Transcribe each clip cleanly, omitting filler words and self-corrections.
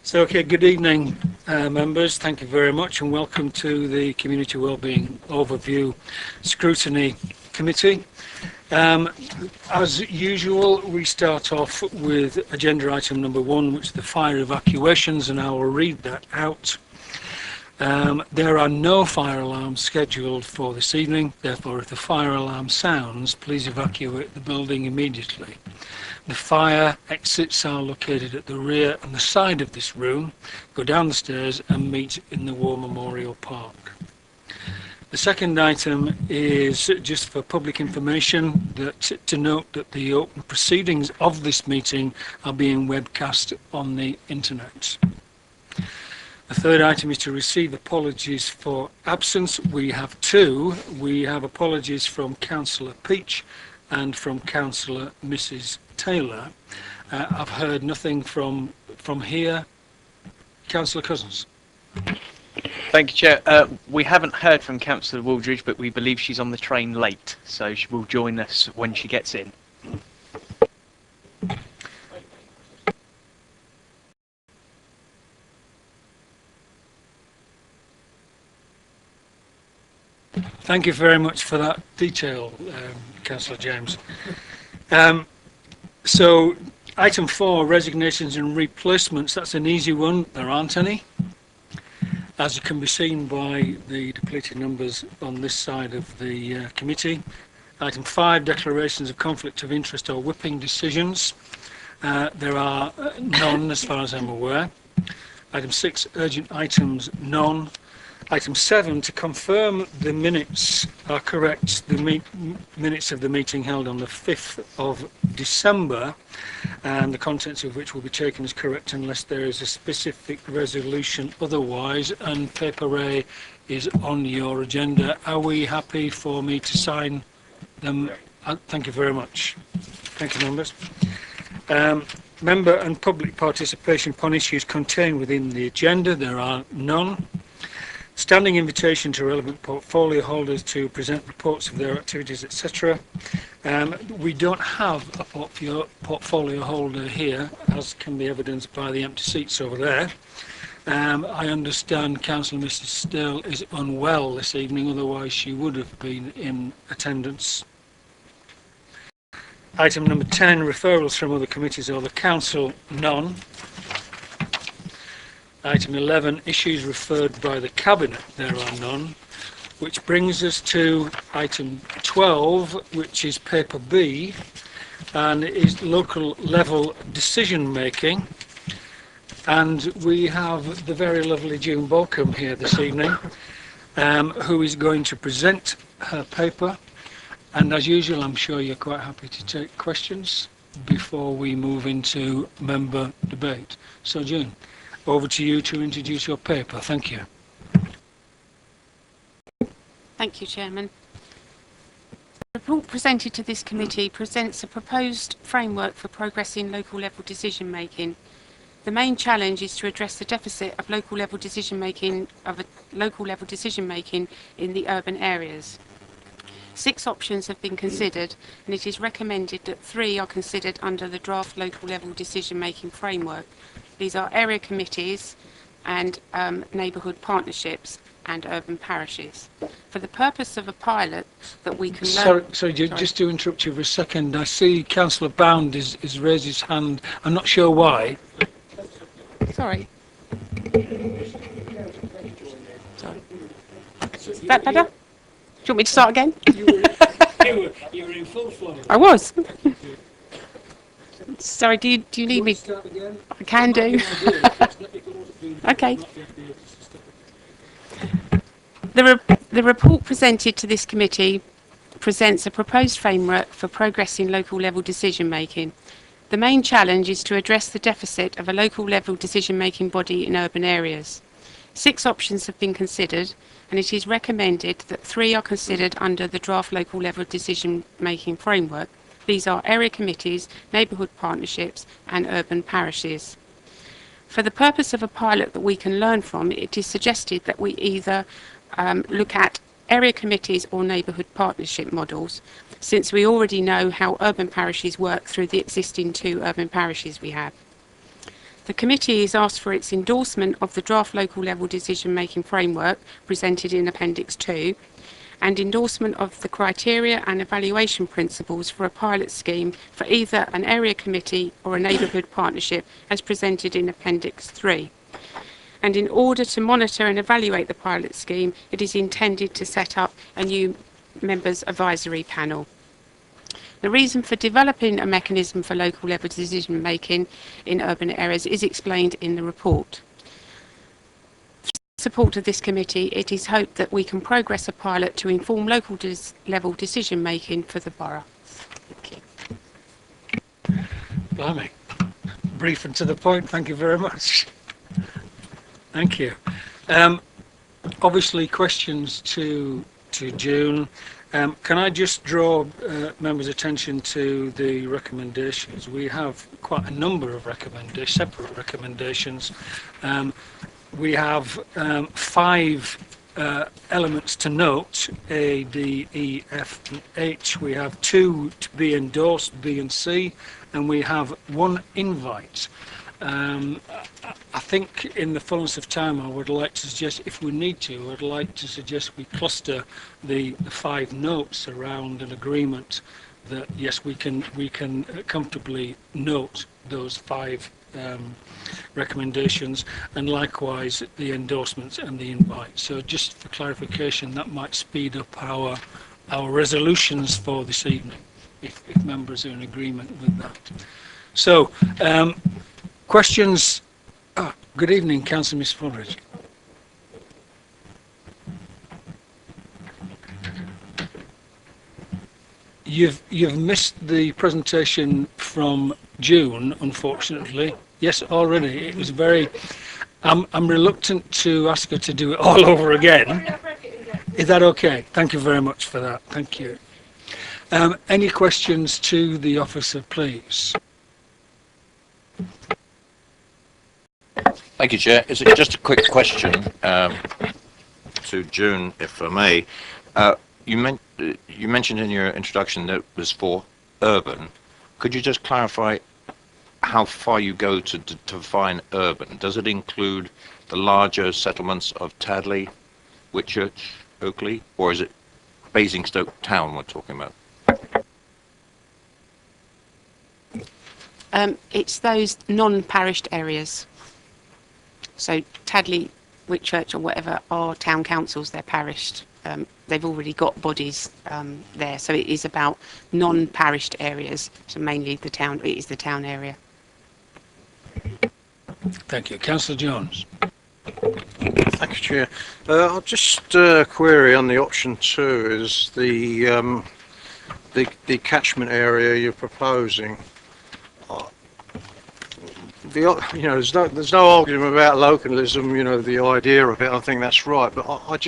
So, okay, good evening, members. Thank you very much and welcome to the Community Wellbeing Overview Scrutiny Committee. As usual, we start off with agenda item number 1, which is the fire evacuations, and I will read that out. There are no fire alarms scheduled for this evening. Therefore, if the fire alarm sounds, please evacuate the building immediately. The fire exits are located at the rear and the side of this room. Go down the stairs and meet in the War Memorial Park. The second item is just for public information to note that the open proceedings of this meeting are being webcast on the internet. The third item is to receive apologies for absence. We have two. We have apologies from Councillor Peach and from Councillor Mrs. Taylor. I've heard nothing from here. Councillor Cousins. Thank you, Chair. We haven't heard from Councillor Wooldridge, but we believe she's on the train late, so she will join us when she gets in. Thank you very much for that detail, Councillor James. So, item 4, resignations and replacements. That's an easy one. There aren't any, as it can be seen by the depleted numbers on this side of the committee. Item 5, declarations of conflict of interest or whipping decisions. There are none as far as I'm aware. Item 6, urgent items, none. Item 7, to confirm the minutes are correct, the minutes of the meeting held on the 5th of December, and the contents of which will be taken as correct unless there is a specific resolution otherwise, and paper A is on your agenda. Are we happy for me to sign them? Thank you very much. Thank you, members. Member and public participation upon issues contained within the agenda. There are none. Standing invitation to relevant portfolio holders to present reports of their activities, etc. We don't have a portfolio holder here, as can be evidenced by the empty seats over there. I understand Councillor Mrs. Still is unwell this evening, otherwise she would have been in attendance. Item number 10, referrals from other committees or the Council, none. Item 11, issues referred by the Cabinet, there are none, which brings us to item 12, which is paper B, and is local level decision making. And we have the very lovely June Bolcombe here this evening, who is going to present her paper. And as usual, I'm sure you're quite happy to take questions before we move into member debate. So June, over to you to introduce your paper. Thank you. Thank you, Chairman. The report presented to this committee presents a proposed framework for progressing local level decision making. The main challenge is to address the deficit of local level decision making in the urban areas. 6 options have been considered, and it is recommended that 3 are considered under the draft local level decision making framework. These are area committees and neighbourhood partnerships and urban parishes. For the purpose of a pilot that we can learn... Sorry, just to interrupt you for a second. I see Councillor Bound is raised his hand. I'm not sure why. Sorry. Is that better? Do you want me to start again? You were in full flow. I was. Sorry, do you need me? I can do. Okay. The report presented to this committee presents a proposed framework for progressing local level decision making. The main challenge is to address the deficit of a local level decision making body in urban areas. 6 options have been considered, and it is recommended that 3 are considered under the draft local level decision making framework. These are area committees, neighbourhood partnerships and urban parishes. For the purpose of a pilot that we can learn from, it is suggested that we either look at area committees or neighbourhood partnership models, since we already know how urban parishes work through the existing 2 urban parishes we have. The committee is asked for its endorsement of the draft local level decision making framework presented in Appendix 2 and endorsement of the criteria and evaluation principles for a pilot scheme for either an area committee or a neighbourhood partnership as presented in Appendix 3. And in order to monitor and evaluate the pilot scheme, it is intended to set up a new members advisory panel. The reason for developing a mechanism for local level decision making in urban areas is explained in the report. With support of this committee, it is hoped that we can progress a pilot to inform local level decision making for the borough. Thank you. Blimey. Brief and to the point, thank you very much. Thank you. Obviously questions to June. Can I just draw members' attention to the recommendations? We have quite a number of recommendations, separate recommendations. We have 5 elements to note: A, D, E, F, and H. We have 2 to be endorsed, B and C, and we have 1 invite. I think in the fullness of time I would like to suggest, if we need to, I'd like to suggest we cluster the 5 notes around an agreement that yes, we can comfortably note those 5 recommendations, and likewise the endorsements and the invite. So just for clarification, that might speed up our resolutions for this evening, if members are in agreement with that. So questions? Good evening, Councillor Miss Fodridge. You've missed the presentation from June, unfortunately. Yes, already. It was very. I'm reluctant to ask her to do it all over again. Is that okay? Thank you very much for that. Thank you. Any questions to the officer, please? Thank you, Chair. Is it just a quick question to June, if I may? You mentioned in your introduction that it was for urban. Could you just clarify how far you go to define urban? Does it include the larger settlements of Tadley, Whitchurch, Oakley, or is it Basingstoke town we're talking about? It's those non-parished areas. So Tadley, Whitchurch or whatever are town councils, they're parished. They've already got bodies there. So it is about non-parished areas. So mainly the town, it is the town area. Thank you. Councillor Jones. Thank you, Chair. I'll just query on the option 2 is the catchment area you're proposing. There's no argument about localism. The idea of it. I think that's right. But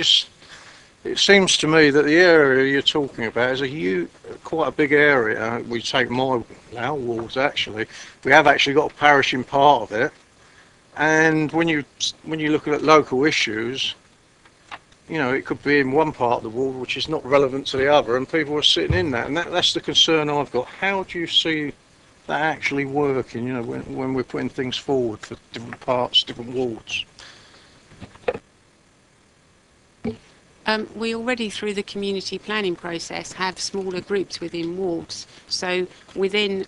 it seems to me that the area you're talking about is quite a big area. We take our wards actually. We have actually got a parish in part of it. And when you look at local issues, it could be in one part of the ward which is not relevant to the other, and people are sitting in that. And that's the concern I've got. How do you see that actually working, when we're putting things forward for different parts, different wards? We already, through the community planning process, have smaller groups within wards. So within,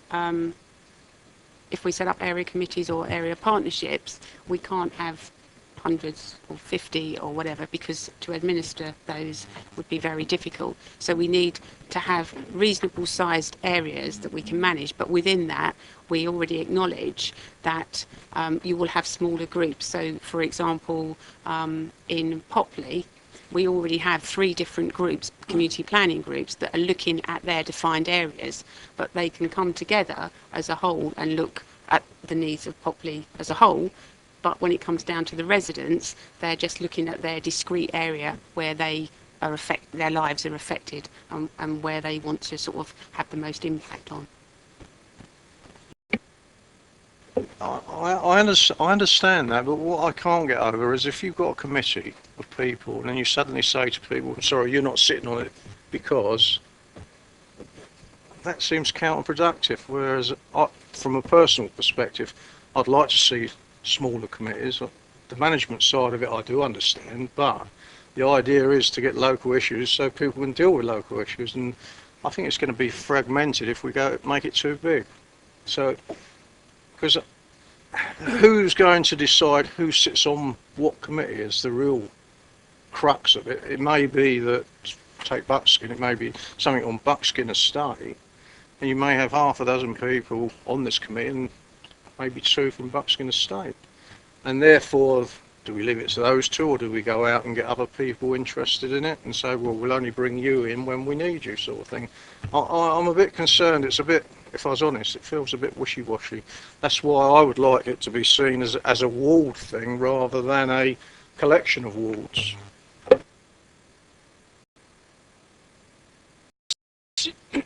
if we set up area committees or area partnerships, we can't have hundreds or 50 or whatever, because to administer those would be very difficult. So we need to have reasonable sized areas that we can manage, but within that we already acknowledge that you will have smaller groups. So for example, in Popley we already have 3 different groups, community planning groups, that are looking at their defined areas, but they can come together as a whole and look at the needs of Popley as a whole. But when it comes down to the residents, they're just looking at their discrete area where their lives are affected, and where they want to sort of have the most impact on. I understand that, but what I can't get over is if you've got a committee of people and then you suddenly say to people, sorry, you're not sitting on it, because that seems counterproductive. Whereas from a personal perspective, I'd like to see smaller committees. The management side of it I do understand, but the idea is to get local issues so people can deal with local issues, and I think it's going to be fragmented if we make it too big. So, because who's going to decide who sits on what committee is the real crux of it. It may be that, take Buckskin, it may be something on Buckskin Estate, and you may have half a dozen people on this committee and maybe 2 from Buckskin Estate. And therefore, do we leave it to those 2, or do we go out and get other people interested in it and say, well, we'll only bring you in when we need you, sort of thing. I'm a bit concerned. It's a bit, if I was honest, it feels a bit wishy-washy. That's why I would like it to be seen as a ward thing rather than a collection of wards.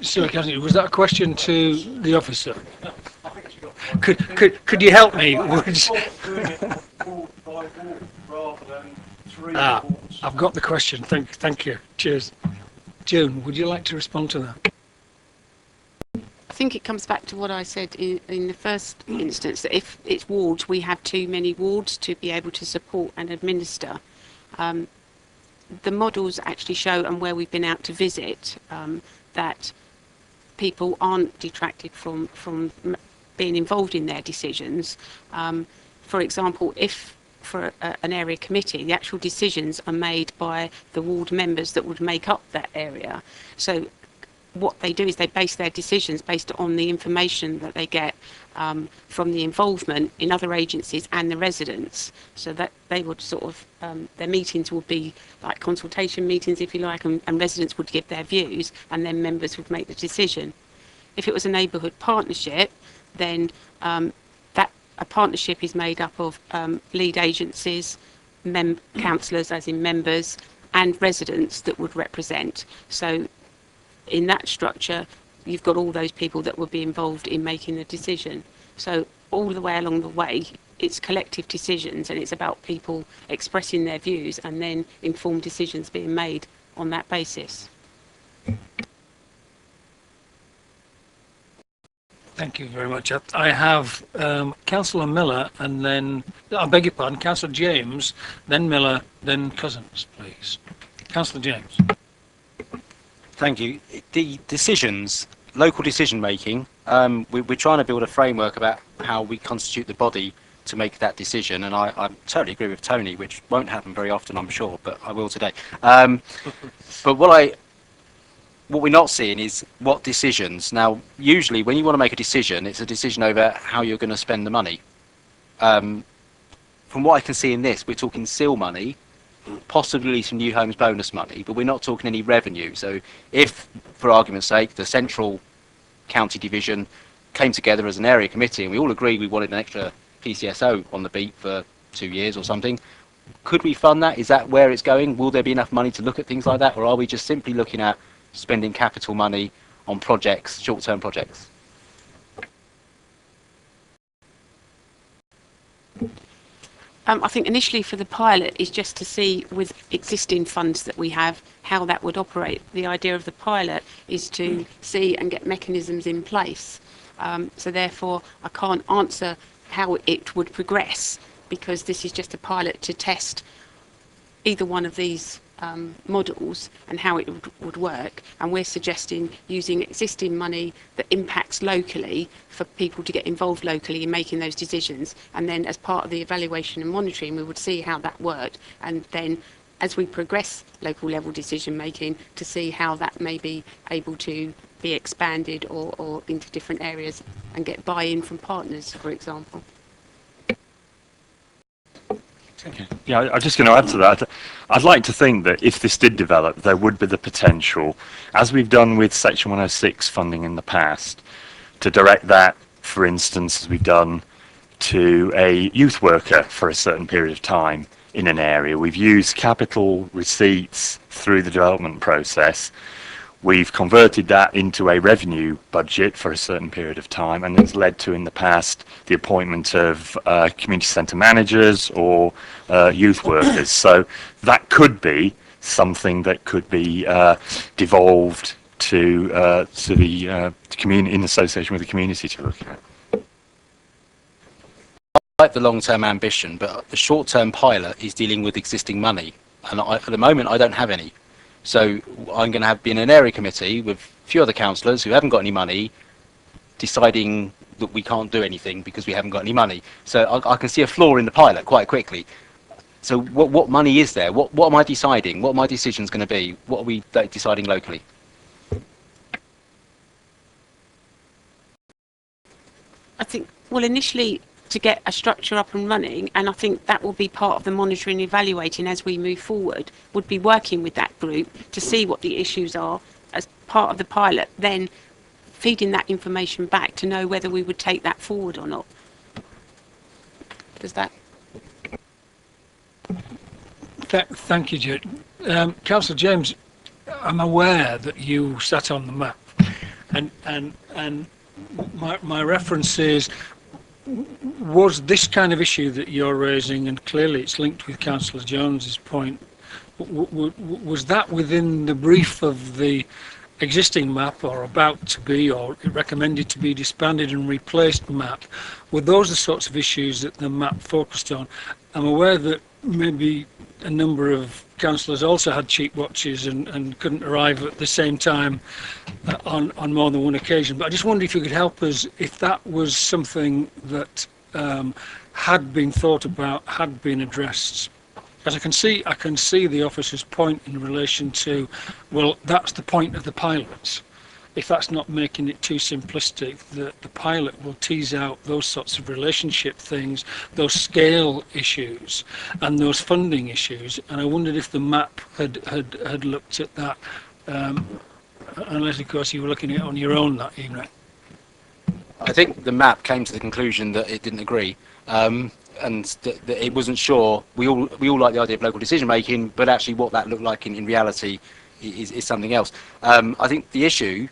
So, was that a question to the officer? Could you help me? I've got the question. Thank you. Cheers. June, would you like to respond to that? I think it comes back to what I said in the first instance, that if it's wards, we have too many wards to be able to support and administer. The models actually show, and where we've been out to visit, that people aren't detracted from being involved in their decisions. For example, if for an area committee, the actual decisions are made by the ward members that would make up that area. So what they do is they base their decisions based on the information that they get from the involvement in other agencies and the residents. So that they would sort of, their meetings would be like consultation meetings, if you like, and residents would give their views, and then members would make the decision. If it was a neighbourhood partnership, then a partnership is made up of lead agencies, councillors as in members, and residents that would represent. So in that structure, you've got all those people that would be involved in making the decision. So all the way along the way, it's collective decisions, and it's about people expressing their views and then informed decisions being made on that basis. Thank you very much. I have Councillor Miller, and then, I beg your pardon, Councillor James, then Miller, then Cousins, please. Councillor James. Thank you. The decisions, local decision making, we're trying to build a framework about how we constitute the body to make that decision, and I totally agree with Tony, which won't happen very often, I'm sure, but I will today. But what we're not seeing is what decisions. Now, usually when you want to make a decision, it's a decision over how you're going to spend the money. From what I can see in this, we're talking seal money, possibly some new homes bonus money, but we're not talking any revenue. So if, for argument's sake, the central county division came together as an area committee and we all agreed we wanted an extra PCSO on the beat for 2 years or something, could we fund that? Is that where it's going? Will there be enough money to look at things like that, or are we just simply looking at spending capital money on projects, short-term projects? I think initially for the pilot is just to see with existing funds that we have how that would operate. The idea of the pilot is to see and get mechanisms in place. So therefore I can't answer how it would progress, because this is just a pilot to test either one of these models and how it would work, and we're suggesting using existing money that impacts locally for people to get involved locally in making those decisions, and then as part of the evaluation and monitoring we would see how that worked, and then as we progress local level decision making to see how that may be able to be expanded or into different areas and get buy-in from partners, for example. Okay. Yeah, I'm just going to add to that. I'd like to think that if this did develop, there would be the potential, as we've done with Section 106 funding in the past, to direct that, for instance, as we've done to a youth worker for a certain period of time in an area. We've used capital receipts through the development process. We've converted that into a revenue budget for a certain period of time, and it's led to, in the past, the appointment of community centre managers or youth workers. So that could be something that could be devolved to the community, in association with the community, to look at. like the long-term ambition, but the short-term pilot is dealing with existing money, and at the moment I don't have any. So I'm going to be in an area committee with a few other councillors who haven't got any money, deciding that we can't do anything because we haven't got any money. So I can see a flaw in the pilot quite quickly. So what money is there? What am I deciding? What are my decisions going to be? What are we deciding locally? I think, well, initially to get a structure up and running, and I think that will be part of the monitoring and evaluating as we move forward, would be working with that group to see what the issues are as part of the pilot, then feeding that information back to know whether we would take that forward or not. Does that? Thank you, Jude. Councillor James, I'm aware that you sat on the map, and my reference is, was this kind of issue that you're raising, and clearly it's linked with Councillor Jones's point, was that within the brief of the existing map, or about to be, or recommended to be disbanded and replaced map? Were those the sorts of issues that the map focused on? I'm aware that maybe a number of councillors also had cheap watches and couldn't arrive at the same time on more than one occasion, but I just wondered if you could help us, if that was something that had been thought about, had been addressed. As I can see the officer's point in relation to, well, that's the point of the pilots. If that's not making it too simplistic, the pilot will tease out those sorts of relationship things, those scale issues and those funding issues, and I wondered if the map had looked at that, unless of course you were looking at it on your own that evening. I think the map came to the conclusion that it didn't agree, and that it wasn't sure. We all like the idea of local decision making, but actually what that looked like in reality is something else. I think the issue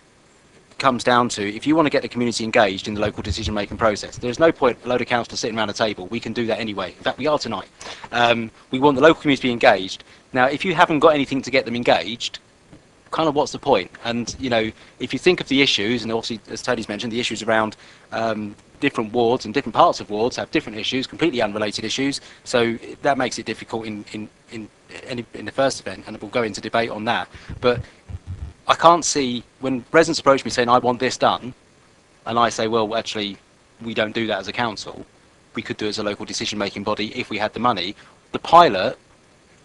comes down to, if you want to get the community engaged in the local decision making process, there's no point a load of councillors sitting around a table. We can do that anyway. In fact, we are tonight. We want the local community to be engaged. Now, if you haven't got anything to get them engaged, kind of what's the point? And you know, if you think of the issues, and obviously as Tony's mentioned, the issues around different wards and different parts of wards have different issues, completely unrelated issues, so that makes it difficult in the first event, and we'll go into debate on that. But I can't see, when residents approach me saying I want this done, and I say, well, actually we don't do that as a council, we could do it as a local decision making body if we had the money. The pilot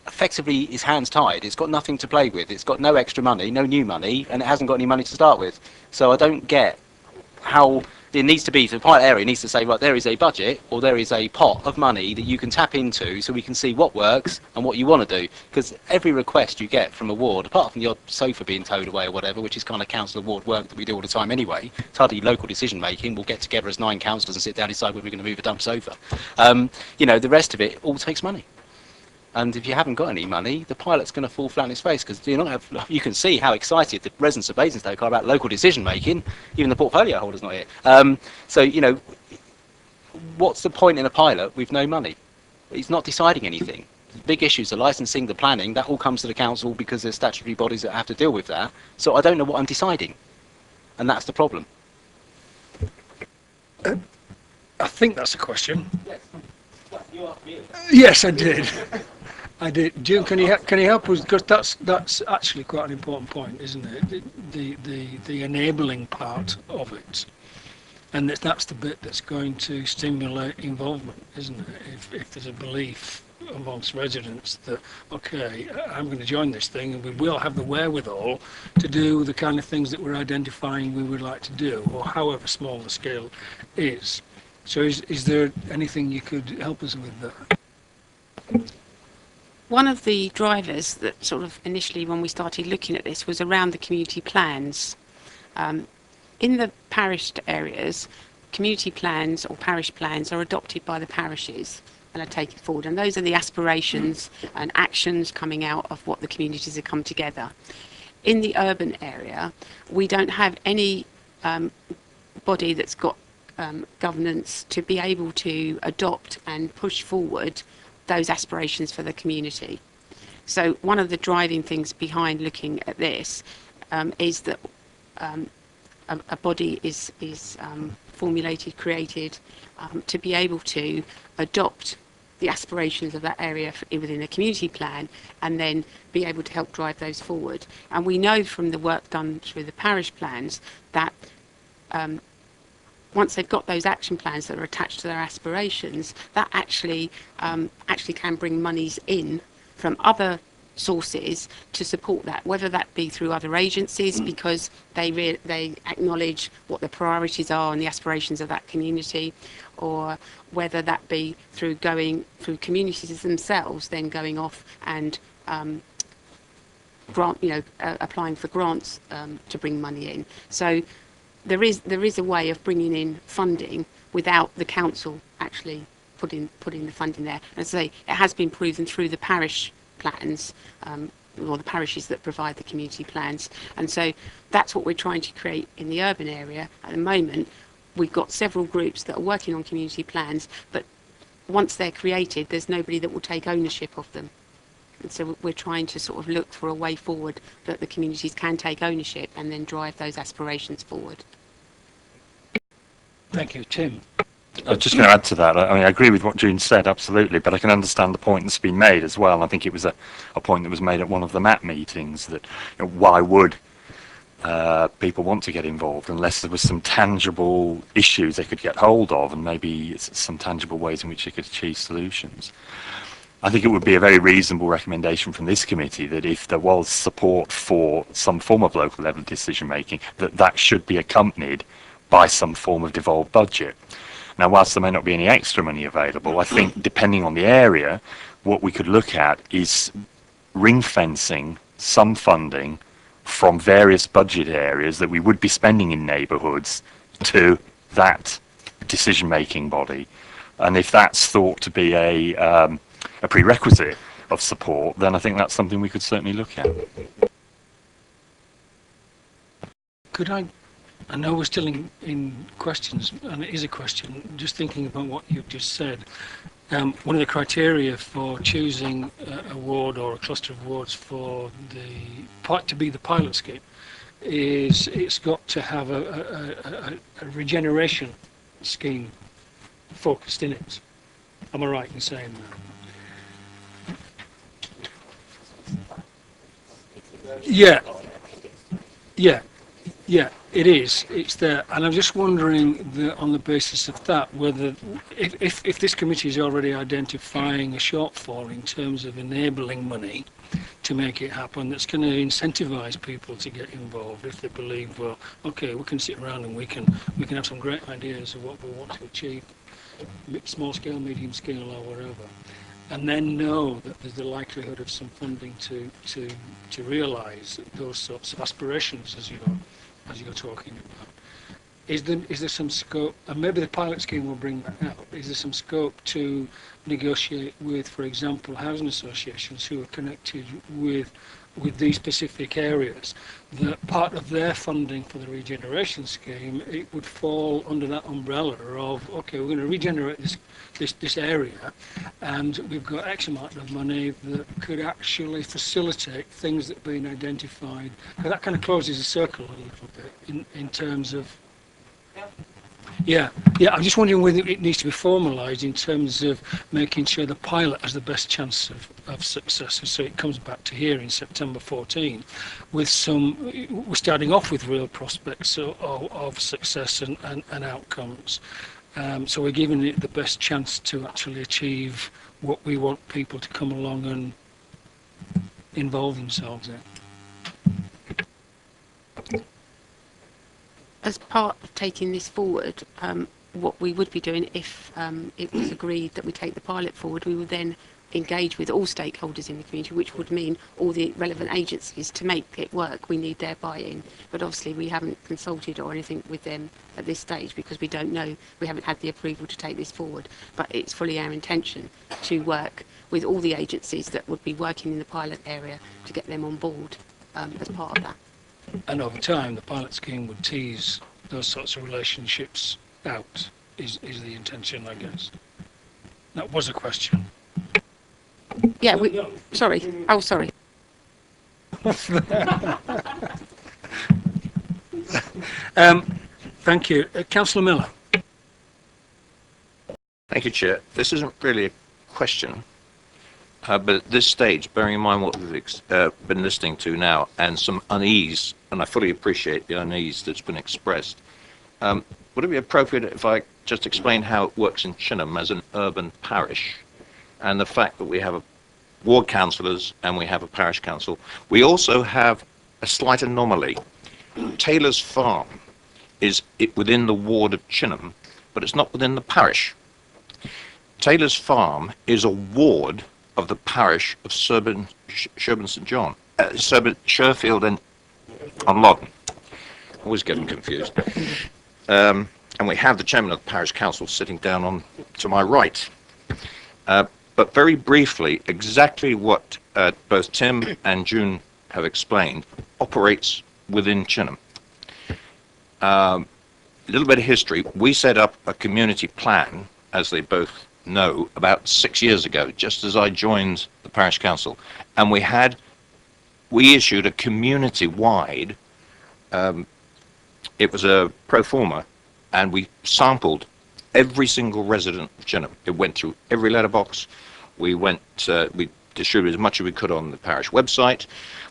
effectively is hands tied. It's got nothing to play with. It's got no extra money, no new money, and it hasn't got any money to start with. So I don't get how it needs to be, the pilot area needs to say, right, there is a budget or there is a pot of money that you can tap into so we can see what works and what you want to do. Because every request you get from a ward, apart from your sofa being towed away or whatever, which is kind of councillor ward work that we do all the time anyway, it's hardly local decision making. We'll get together as 9 councillors and sit down and decide whether we're going to move a dump sofa. You know, the rest of it all takes money. And if you haven't got any money, the pilot's going to fall flat on its face, because you can see how excited the residents of Basingstoke are about local decision making. Even the portfolio holder's not here. So, you know, what's the point in a pilot with no money? It's not deciding anything. The big issues, the licensing, the planning, that all comes to the council because there's statutory bodies that have to deal with that. So I don't know what I'm deciding, and that's the problem. I think that's a question. Yes. Well, you asked me. Yes, I did. I did. June, can you help us? Because that's actually quite an important point, isn't it? The enabling part of it, and that's the bit that's going to stimulate involvement, isn't it? If there's a belief amongst residents that, okay, I'm going to join this thing, and we will have the wherewithal to do the kind of things that we're identifying we would like to do, or however small the scale is. So is there anything you could help us with that? One of the drivers that sort of initially, when we started looking at this, was around the community plans. In the parish areas, community plans or parish plans are adopted by the parishes and are taken forward, and those are the aspirations and actions coming out of what the communities have come together. In the urban area, we don't have any body that's got governance to be able to adopt and push forward those aspirations for the community. So one of the driving things behind looking at this is that a body is formulated, created, to be able to adopt the aspirations of that area within a community plan, and then be able to help drive those forward. And we know from the work done through the parish plans that once they've got those action plans that are attached to their aspirations, that actually can bring monies in from other sources to support that, whether that be through other agencies because they acknowledge what the priorities are and the aspirations of that community, or whether that be through going through communities themselves, then going off and applying for grants to bring money in. So there is a way of bringing in funding without the council actually putting the funding there. As I say, it has been proven through the parish plans, or the parishes that provide the community plans, and so that's what we're trying to create in the urban area. At the moment, we've got several groups that are working on community plans, but once they're created, there's nobody that will take ownership of them. And so we're trying to sort of look for a way forward that the communities can take ownership and then drive those aspirations forward. Thank you, Tim. I was just going to add to that. I mean, I agree with what June said, absolutely, but I can understand the point that's been made as well. I think it was a point that was made at one of the MAP meetings that, why would people want to get involved unless there was some tangible issues they could get hold of and maybe some tangible ways in which they could achieve solutions. I think it would be a very reasonable recommendation from this committee that if there was support for some form of local level decision making, that should be accompanied by some form of devolved budget. Now, whilst there may not be any extra money available, I think depending on the area, what we could look at is ring fencing some funding from various budget areas that we would be spending in neighbourhoods to that decision-making body. And if that's thought to be a prerequisite of support, then I think that's something we could certainly look at. Could I know we're still in questions, and it is a question, just thinking about what you've just said. One of the criteria for choosing a ward or a cluster of wards for to be the pilot scheme is it's got to have a regeneration scheme focused in it. Am I right in saying that? Yeah, it is. It's there, and I'm just wondering on the basis of that, whether if this committee is already identifying a shortfall in terms of enabling money to make it happen, that's going to incentivise people to get involved if they believe, well, okay, we can sit around and we can have some great ideas of what we want to achieve, small scale, medium scale, or whatever, and then know that there's the likelihood of some funding to realise those sorts of aspirations as you're talking about. Is there some scope, and maybe the pilot scheme will bring that out, is there some scope to negotiate with, for example, housing associations who are connected with these specific areas, that part of their funding for the regeneration scheme, it would fall under that umbrella of, okay, we're going to regenerate this area, and we've got X amount of money that could actually facilitate things that have been identified. Because that kind of closes the circle a little bit in terms of. Yeah. I'm just wondering whether it needs to be formalised in terms of making sure the pilot has the best chance of success. So it comes back to here in September 14, we're starting off with real prospects of success and outcomes. So we're giving it the best chance to actually achieve what we want people to come along and involve themselves in. As part of taking this forward, what we would be doing if it was agreed that we take the pilot forward, we would then engage with all stakeholders in the community, which would mean all the relevant agencies. To make it work, we need their buy-in. But obviously we haven't consulted or anything with them at this stage because we don't know, we haven't had the approval to take this forward. But it's fully our intention to work with all the agencies that would be working in the pilot area to get them on board as part of that. And over time, the pilot scheme would tease those sorts of relationships out, is the intention, I guess. That was a question. Yeah, sorry. Oh, sorry. Thank you. Councillor Miller. Thank you, Chair. This isn't really a question, but at this stage, bearing in mind what we've been listening to now and some unease, and I fully appreciate the unease that's been expressed, would it be appropriate if I just explain how it works in Chinham as an urban parish and the fact that we have a ward councillors and we have a parish council? We also have a slight anomaly. Taylor's Farm is within the ward of Chinham, but it's not within the parish. Taylor's Farm is a ward of the parish of Sherburn St John, Sherfield and on Loddon. Always getting confused. And we have the chairman of the parish council sitting down on to my right. But very briefly, exactly what both Tim and June have explained operates within Chinham. A little bit of history. We set up a community plan, as they both know, about 6 years ago, just as I joined the parish council, and we issued a community-wide. It was a pro forma, and we sampled every single resident of Chinham. It went through every letterbox. We distributed as much as we could on the parish website,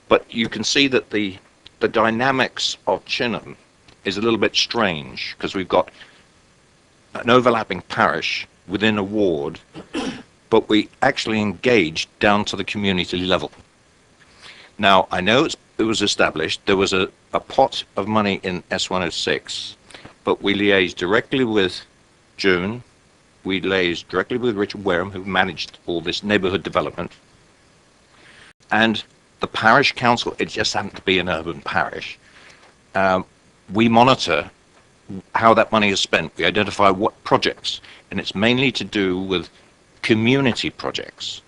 but you can see that the dynamics of Chinham is a little bit strange because we've got an overlapping parish within a ward, but we actually engaged down to the community level. Now, I know it was established, there was a pot of money in S106, but we liaised directly with June, we liaised directly with Richard Wareham, who managed all this neighbourhood development, and the parish council, it just happened to be an urban parish. We monitor how that money is spent. We identify what projects, and it's mainly to do with community projects.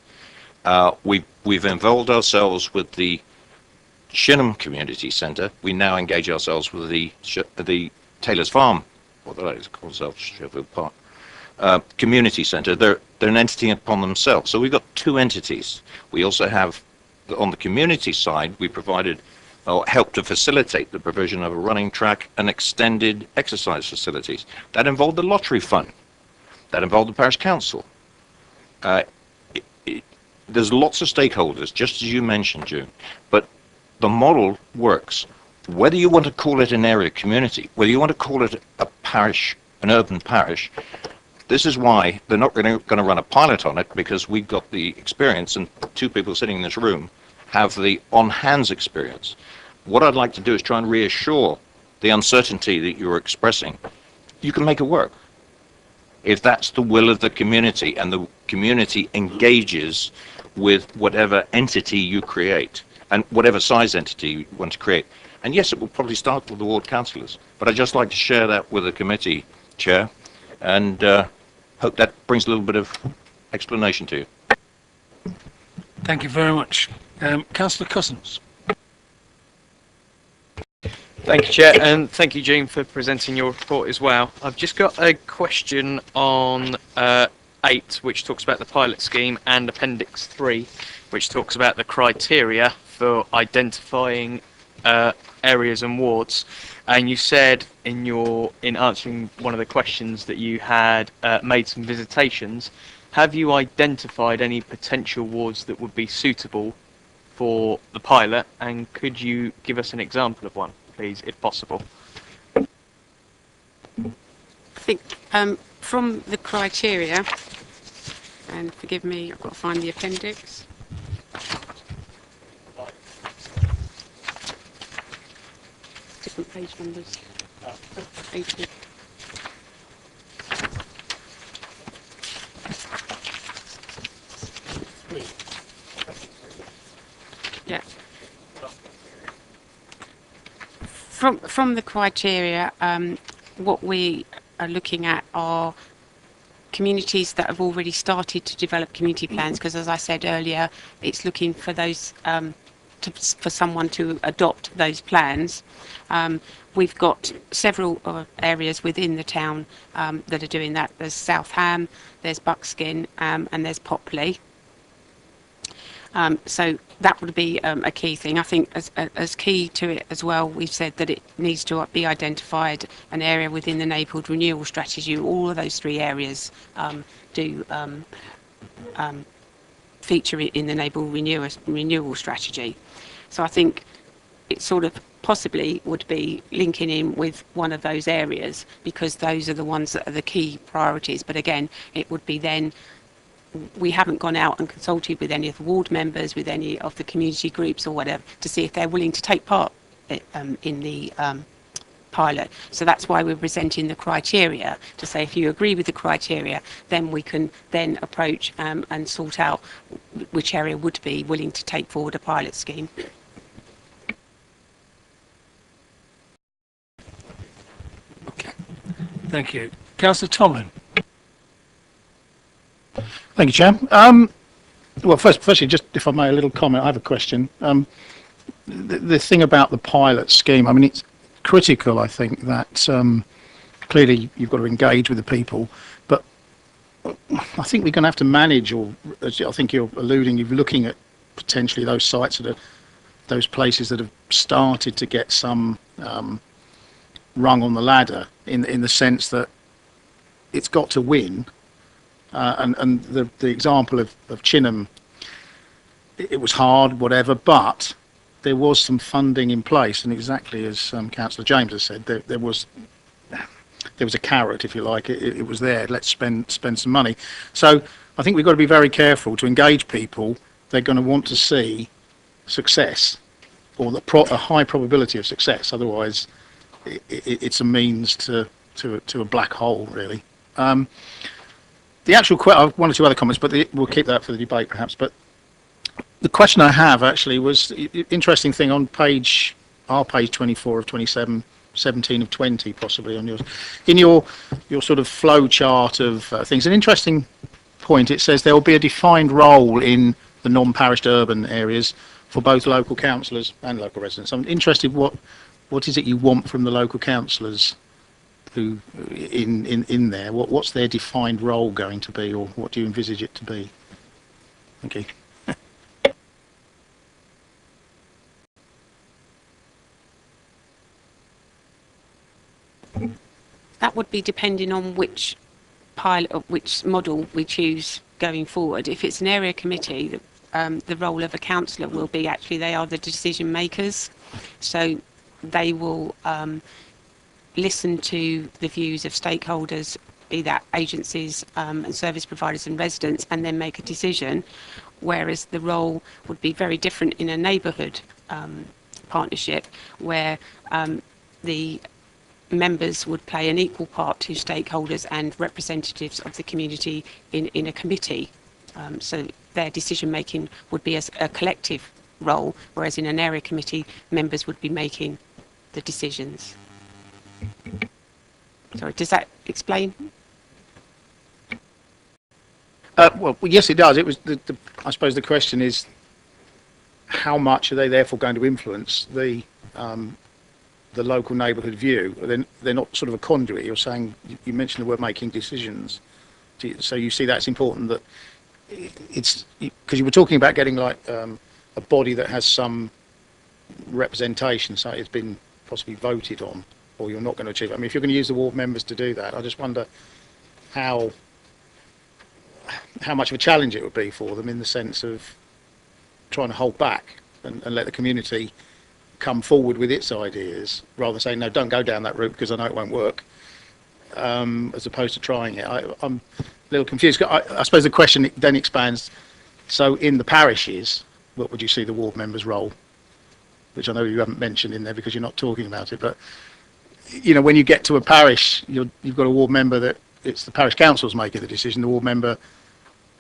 We've involved ourselves with the Chinham Community Centre. We now engage ourselves with the Taylor's Farm, or they call themselves Sheffield Park, Community Centre. They're an entity upon themselves. So we've got two entities. We also have, on the community side, we provided or helped to facilitate the provision of a running track and extended exercise facilities. That involved the lottery fund. That involved the parish council. There's lots of stakeholders, just as you mentioned, June, but the model works. Whether you want to call it an area community, whether you want to call it a parish, an urban parish, this is why they're not going to run a pilot on it, because we've got the experience, and two people sitting in this room have the on-hands experience. What I'd like to do is try and reassure the uncertainty that you're expressing. You can make it work if that's the will of the community and the community engages with whatever entity you create and whatever size entity you want to create. And yes, it will probably start with the ward councillors, but I'd just like to share that with the committee chair, and hope that brings a little bit of explanation to you. Thank you very much. Councillor Cousins. Thank you, Chair, and thank you, Jean, for presenting your report as well. I've just got a question on 8, which talks about the pilot scheme, and Appendix 3, which talks about the criteria for identifying areas and wards. And you said in answering one of the questions that you had made some visitations. Have you identified any potential wards that would be suitable for the pilot, and could you give us an example of one, please, if possible? I think from the criteria, and forgive me, I've got to find the appendix. Different page numbers. 80. Yeah. From the criteria, what we are looking at are communities that have already started to develop community plans, because as I said earlier, it's looking for those for someone to adopt those plans. We've got several areas within the town that are doing that. There's South Ham, there's Buckskin, and there's Popley. So that would be a key thing. I think as key to it as well, we've said that it needs to be identified an area within the neighbourhood renewal strategy. All of those three areas do feature in the neighbourhood renewal strategy. So I think it sort of possibly would be linking in with one of those areas, because those are the ones that are the key priorities. But again, it would be then, we haven't gone out and consulted with any of the ward members, with any of the community groups or whatever, to see if they're willing to take part in the pilot. So that's why we're presenting the criteria, to say if you agree with the criteria, then we can then approach and sort out which area would be willing to take forward a pilot scheme. Thank you. Councillor Tomlin. Thank you, Chair. Well, firstly, just if I may, a little comment. I have a question. The thing about the pilot scheme, I mean, it's critical, I think, that clearly you've got to engage with the people, but I think we're going to have to manage, or as I think you're looking at potentially those sites those places that have started to get some rung on the ladder, in the sense that it's got to win. And the example of Chinham, it was hard, whatever, but there was some funding in place, and exactly as Councillor James has said, there was a carrot, if you like. It was there. Let's spend some money. So I think we've got to be very careful to engage people. They're going to want to see success, or a high probability of success. Otherwise, it's a means to a black hole, really. The actual one or two other comments, but we'll keep that for the debate perhaps. But the question I have actually was, interesting thing on page 24 of 27, 17 of 20 possibly on yours, in your sort of flow chart of things. An interesting point, it says there will be a defined role in the non-parish urban areas for both local councillors and local residents. I'm interested, what is it you want from the local councillors who in there? What's their defined role going to be, or what do you envisage it to be? Thank you. That would be depending on which which model we choose going forward. If it's an area committee, the role of a councillor will be, actually they are the decision makers, so they will listen to the views of stakeholders, be that agencies and service providers and residents, and then make a decision, whereas the role would be very different in a neighbourhood partnership, where the members would play an equal part to stakeholders and representatives of the community in a committee. So their decision making would be a collective role, whereas in an area committee, members would be making the decisions. Sorry, does that explain? Well, yes, it does. It was I suppose the question is, how much are they therefore going to influence the local neighbourhood view? They're not sort of a conduit. You're saying, you mentioned the word making decisions. So you see that's important, that it's, because you were talking about getting like a body that has some representation, so it's been possibly voted on, or you're not going to achieve it. I mean, if you're going to use the ward members to do that, I just wonder how much of a challenge it would be for them, in the sense of trying to hold back and let the community come forward with its ideas, rather than saying, no, don't go down that route because I know it won't work, as opposed to trying it. I'm a little confused. I suppose the question then expands, so in the parishes, what would you see the ward members' role? Which I know you haven't mentioned in there because you're not talking about it, but you know, when you get to a parish, you've got a ward member that it's the parish council's making the decision. The ward member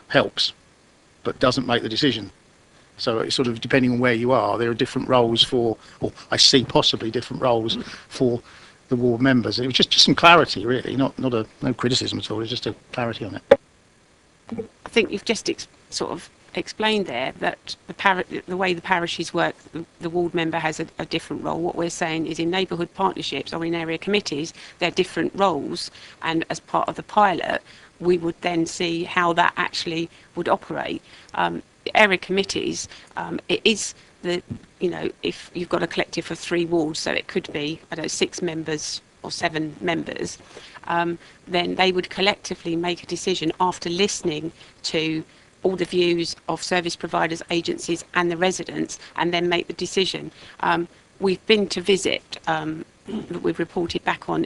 helps, but doesn't make the decision. So it's sort of depending on where you are, there are different roles for, or I see possibly different roles for the ward members. It was just some clarity, really, no criticism at all. It's just a clarity on it. I think you've just sort of explained there that the way the parishes work, the ward member has a different role. What we're saying is, in neighbourhood partnerships or in area committees, they're different roles, and as part of the pilot, we would then see how that actually would operate. area committees, it is if you've got a collective of 3 wards, so it could be, I don't know, 6 members or 7 members, then they would collectively make a decision after listening to all the views of service providers, agencies and the residents, and then make the decision. We've been to visit, we've reported back on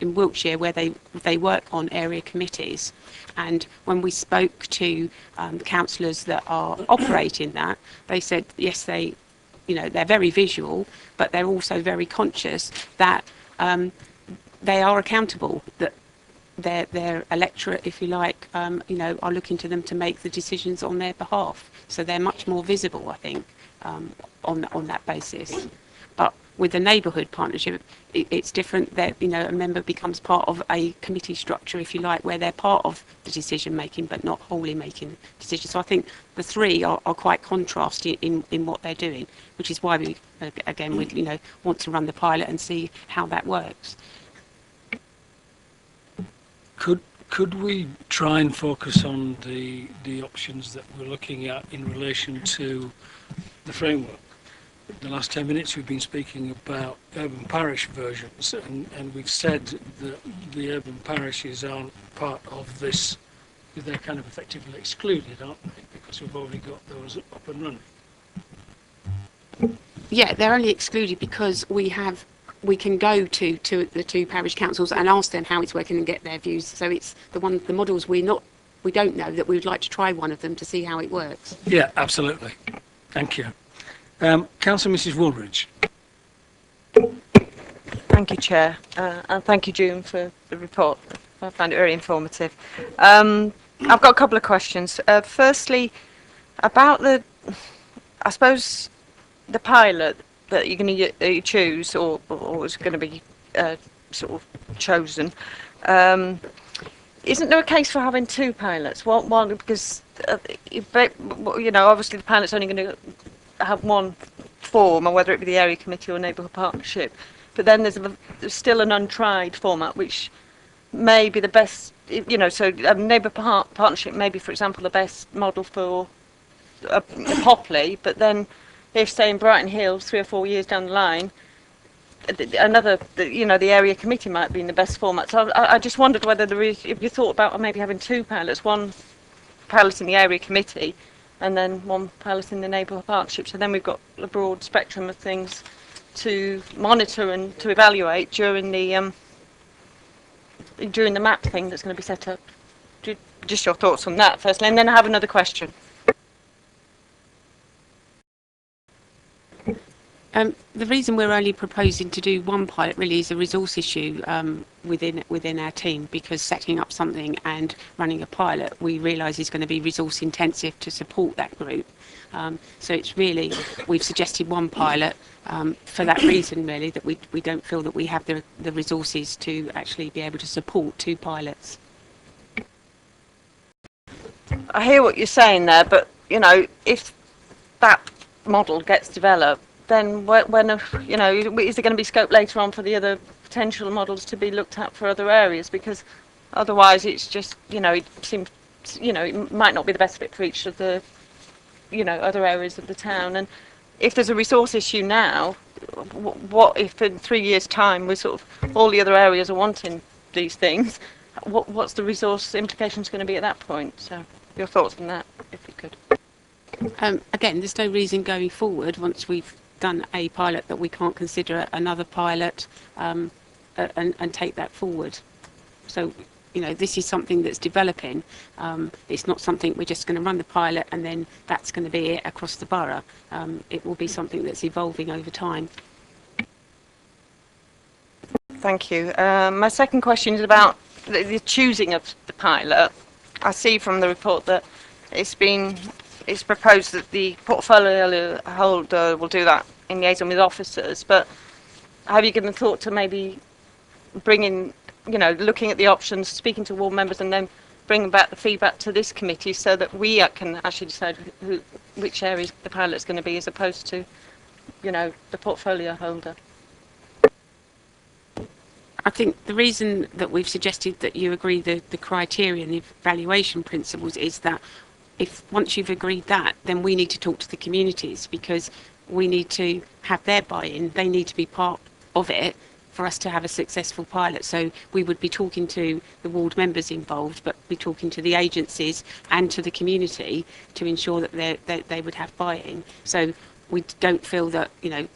in Wiltshire, where they work on area committees, and when we spoke to the councillors that are operating that, they said yes, they're very visual, but they're also very conscious that they are accountable, that their electorate, if you like, are looking to them to make the decisions on their behalf. So they're much more visible, I think, on that basis. But with the neighbourhood partnership, it's different. That a member becomes part of a committee structure, if you like, where they're part of the decision making, but not wholly making decisions. So I think the 3 are quite contrasted in what they're doing, which is why we want to run the pilot and see how that works. Could we try and focus on the options that we're looking at in relation to the framework? The last 10 minutes we've been speaking about urban parish versions, and we've said that the urban parishes aren't part of this, they're kind of effectively excluded, aren't they, because we've already got those up and running. Yeah, they're only excluded because we can go to the 2 parish councils and ask them how it's working and get their views. So it's the models we don't know, that we would like to try one of them to see how it works. Yeah, absolutely. Thank you. Councillor Mrs Woolridge. Thank you, Chair, and thank you, June, for the report. I found it very informative. I've got a couple of questions. Firstly, about the pilot that you're going to choose, or is going to be sort of chosen. Isn't there a case for having 2 pilots? One, because obviously the pilot's only going to have one form, or whether it be the area committee or neighbourhood partnership. But then there's still an untried format, which may be the best. So a neighbourhood partnership may be, for example, the best model for a Popley. But then, if say in Brighton Hill, 3 or 4 years down the line, the area committee might be in the best format. So I just wondered whether if you thought about maybe having 2 pilots, one pilot in the area committee, and then one pilot in the neighbourhood partnership. So then we've got a broad spectrum of things to monitor and to evaluate during the map thing that's going to be set up. Just your thoughts on that firstly, and then I have another question. The reason we're only proposing to do 1 pilot really is a resource issue within our team, because setting up something and running a pilot we realise is going to be resource intensive to support that group. So it's really, we've suggested 1 pilot for that reason really, that we don't feel that we have the resources to actually be able to support 2 pilots. I hear what you're saying there, but if that model gets developed, then when is there going to be scope later on for the other potential models to be looked at for other areas? Because otherwise it's just it seems it might not be the best fit for each of the other areas of the town. And if there's a resource issue now, what if in 3 years time we're sort of all the other areas are wanting these things? What's the resource implications going to be at that point? So your thoughts on that, if you could. Again, there's no reason going forward, once we've done a pilot, that we can't consider another pilot and take that forward. So this is something that's developing. It's not something we're just going to run the pilot and then that's going to be it across the borough. It will be something that's evolving over time. Thank you. My second question is about the choosing of the pilot. I see from the report that it's proposed that the portfolio holder will do that in liaison with officers, but have you given thought to maybe bringing, looking at the options, speaking to ward members, and then bringing back the feedback to this committee so that we can actually decide which areas the pilot's going to be, as opposed to, the portfolio holder? I think the reason that we've suggested that you agree the criteria and the evaluation principles is that if once you've agreed that, then we need to talk to the communities, because we need to have their buy-in. They need to be part of it for us to have a successful pilot. So we would be talking to the ward members involved, but be talking to the agencies and to the community to ensure that they would have buy-in. So we don't feel that, you know,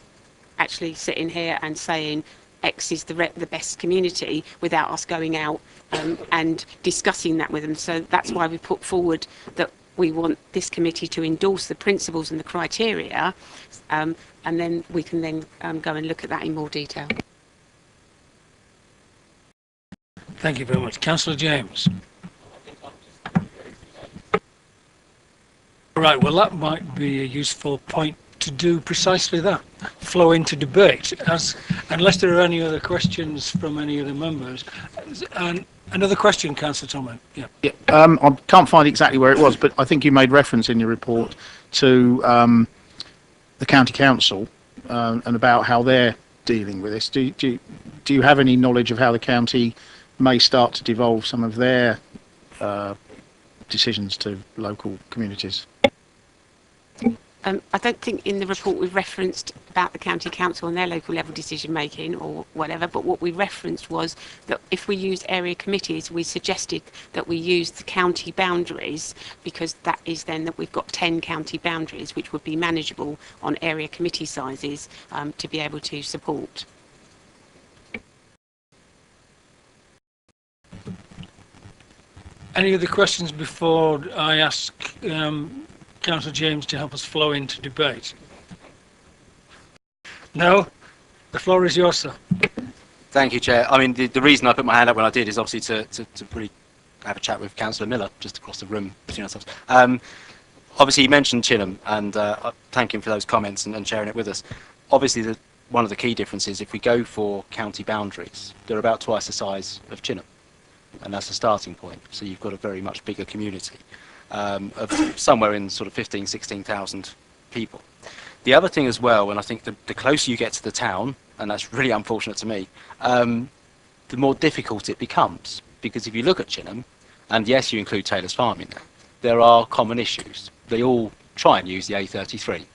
actually sitting here and saying X is the best community without us going out and discussing that with them. So that's why we put forward that we want this committee to endorse the principles and the criteria, and then we can then go and look at that in more detail. Thank you very much. Councillor James. Right, well that might be a useful point to do precisely that, flow into debate, unless there are any other questions from any of the members. And another question, Councillor Tomlin. Yeah. Yeah, I can't find exactly where it was, but I think you made reference in your report to the county council and about how they're dealing with this. Do you have any knowledge of how the county may start to devolve some of their decisions to local communities? I don't think in the report we've referenced about the county council and their local level decision making or whatever, but what we referenced was that if we use area committees, we suggested that we use the county boundaries, because that is then that we've got 10 county boundaries, which would be manageable on area committee sizes to be able to support. Any other questions before I ask Councillor James to help us flow into debate? No? The floor is yours, sir. Thank you, Chair. I mean, the reason I put my hand up when I did is obviously to really have a chat with Councillor Miller just across the room between ourselves. Obviously, he mentioned Chinham, and I thank him for those comments and sharing it with us. Obviously, one of the key differences, if we go for county boundaries, they're about twice the size of Chinham, and that's the starting point. So you've got a very much bigger community of somewhere in sort of 15, 16,000 people. The other thing as well, and I think the closer you get to the town, and that's really unfortunate to me, the more difficult it becomes. Because if you look at Chinham, and yes, you include Taylor's Farm in there are common issues. They all try and use the A33.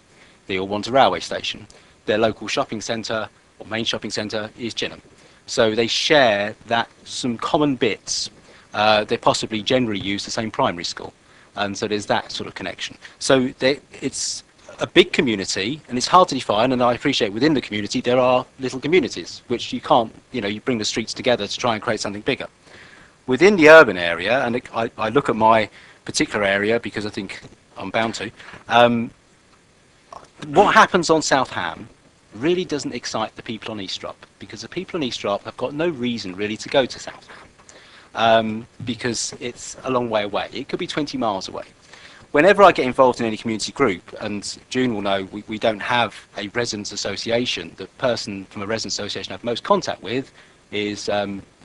They all want a railway station. Their local shopping centre, or main shopping centre, is Chinham. So they share that some common bits. They possibly generally use the same primary school. And so there's that sort of connection. So it's a big community, and it's hard to define, and I appreciate within the community there are little communities, which you can't, you bring the streets together to try and create something bigger. Within the urban area, and I look at my particular area because I think I'm bound to, what happens on South Ham really doesn't excite the people on Eastrop, because the people on Eastrop have got no reason really to go to South Ham, because it's a long way away. It could be 20 miles away. Whenever I get involved in any community group, and June will know, we don't have a residents association. The person from a residents association I have most contact with is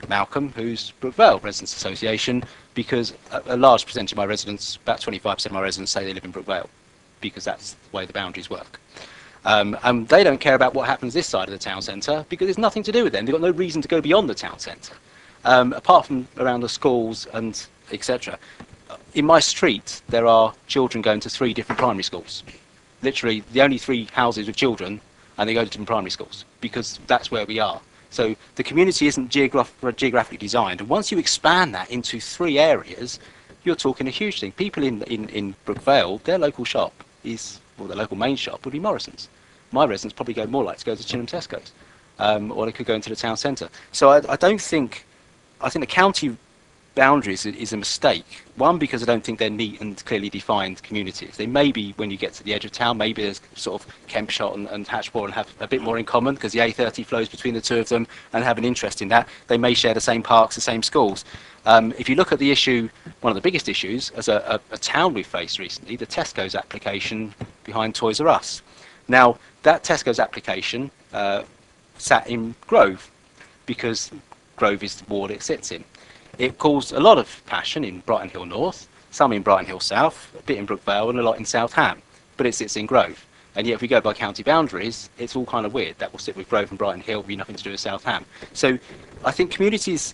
Malcolm, who's Brook Vale Residents Association, because a large percentage of my residents, about 25% of my residents, say they live in Brook Vale, because that's the way the boundaries work. And they don't care about what happens this side of the town centre, because it's nothing to do with them. They've got no reason to go beyond the town centre, apart from around the schools and etc. In my street, there are children going to 3 different primary schools. Literally, the only 3 houses with children, and they go to different primary schools, because that's where we are. So the community isn't geographically designed. And once you expand that into 3 areas, you're talking a huge thing. People in Brook Vale, their local shop is, or their local main shop would be Morrison's. My residents probably go more like to go to Chinham Tesco's, or they could go into the town centre. So I think the county boundaries is a mistake. One, because I don't think they're neat and clearly defined communities. They may be when you get to the edge of town, maybe there's sort of Kempshot and Hatchbourne have a bit more in common because the A30 flows between the 2 of them and have an interest in that. They may share the same parks, the same schools. If you look at the issue, one of the biggest issues as a town we've faced recently, the Tesco's application behind Toys R Us. Now, that Tesco's application sat in Grove because Grove is the ward it sits in. It caused a lot of passion in Brighton Hill North, some in Brighton Hill South, a bit in Brook Vale and a lot in South Ham, but it sits in Grove. And yet if we go by county boundaries, it's all kind of weird. That will sit with Grove and Brighton Hill, be nothing to do with South Ham. So I think communities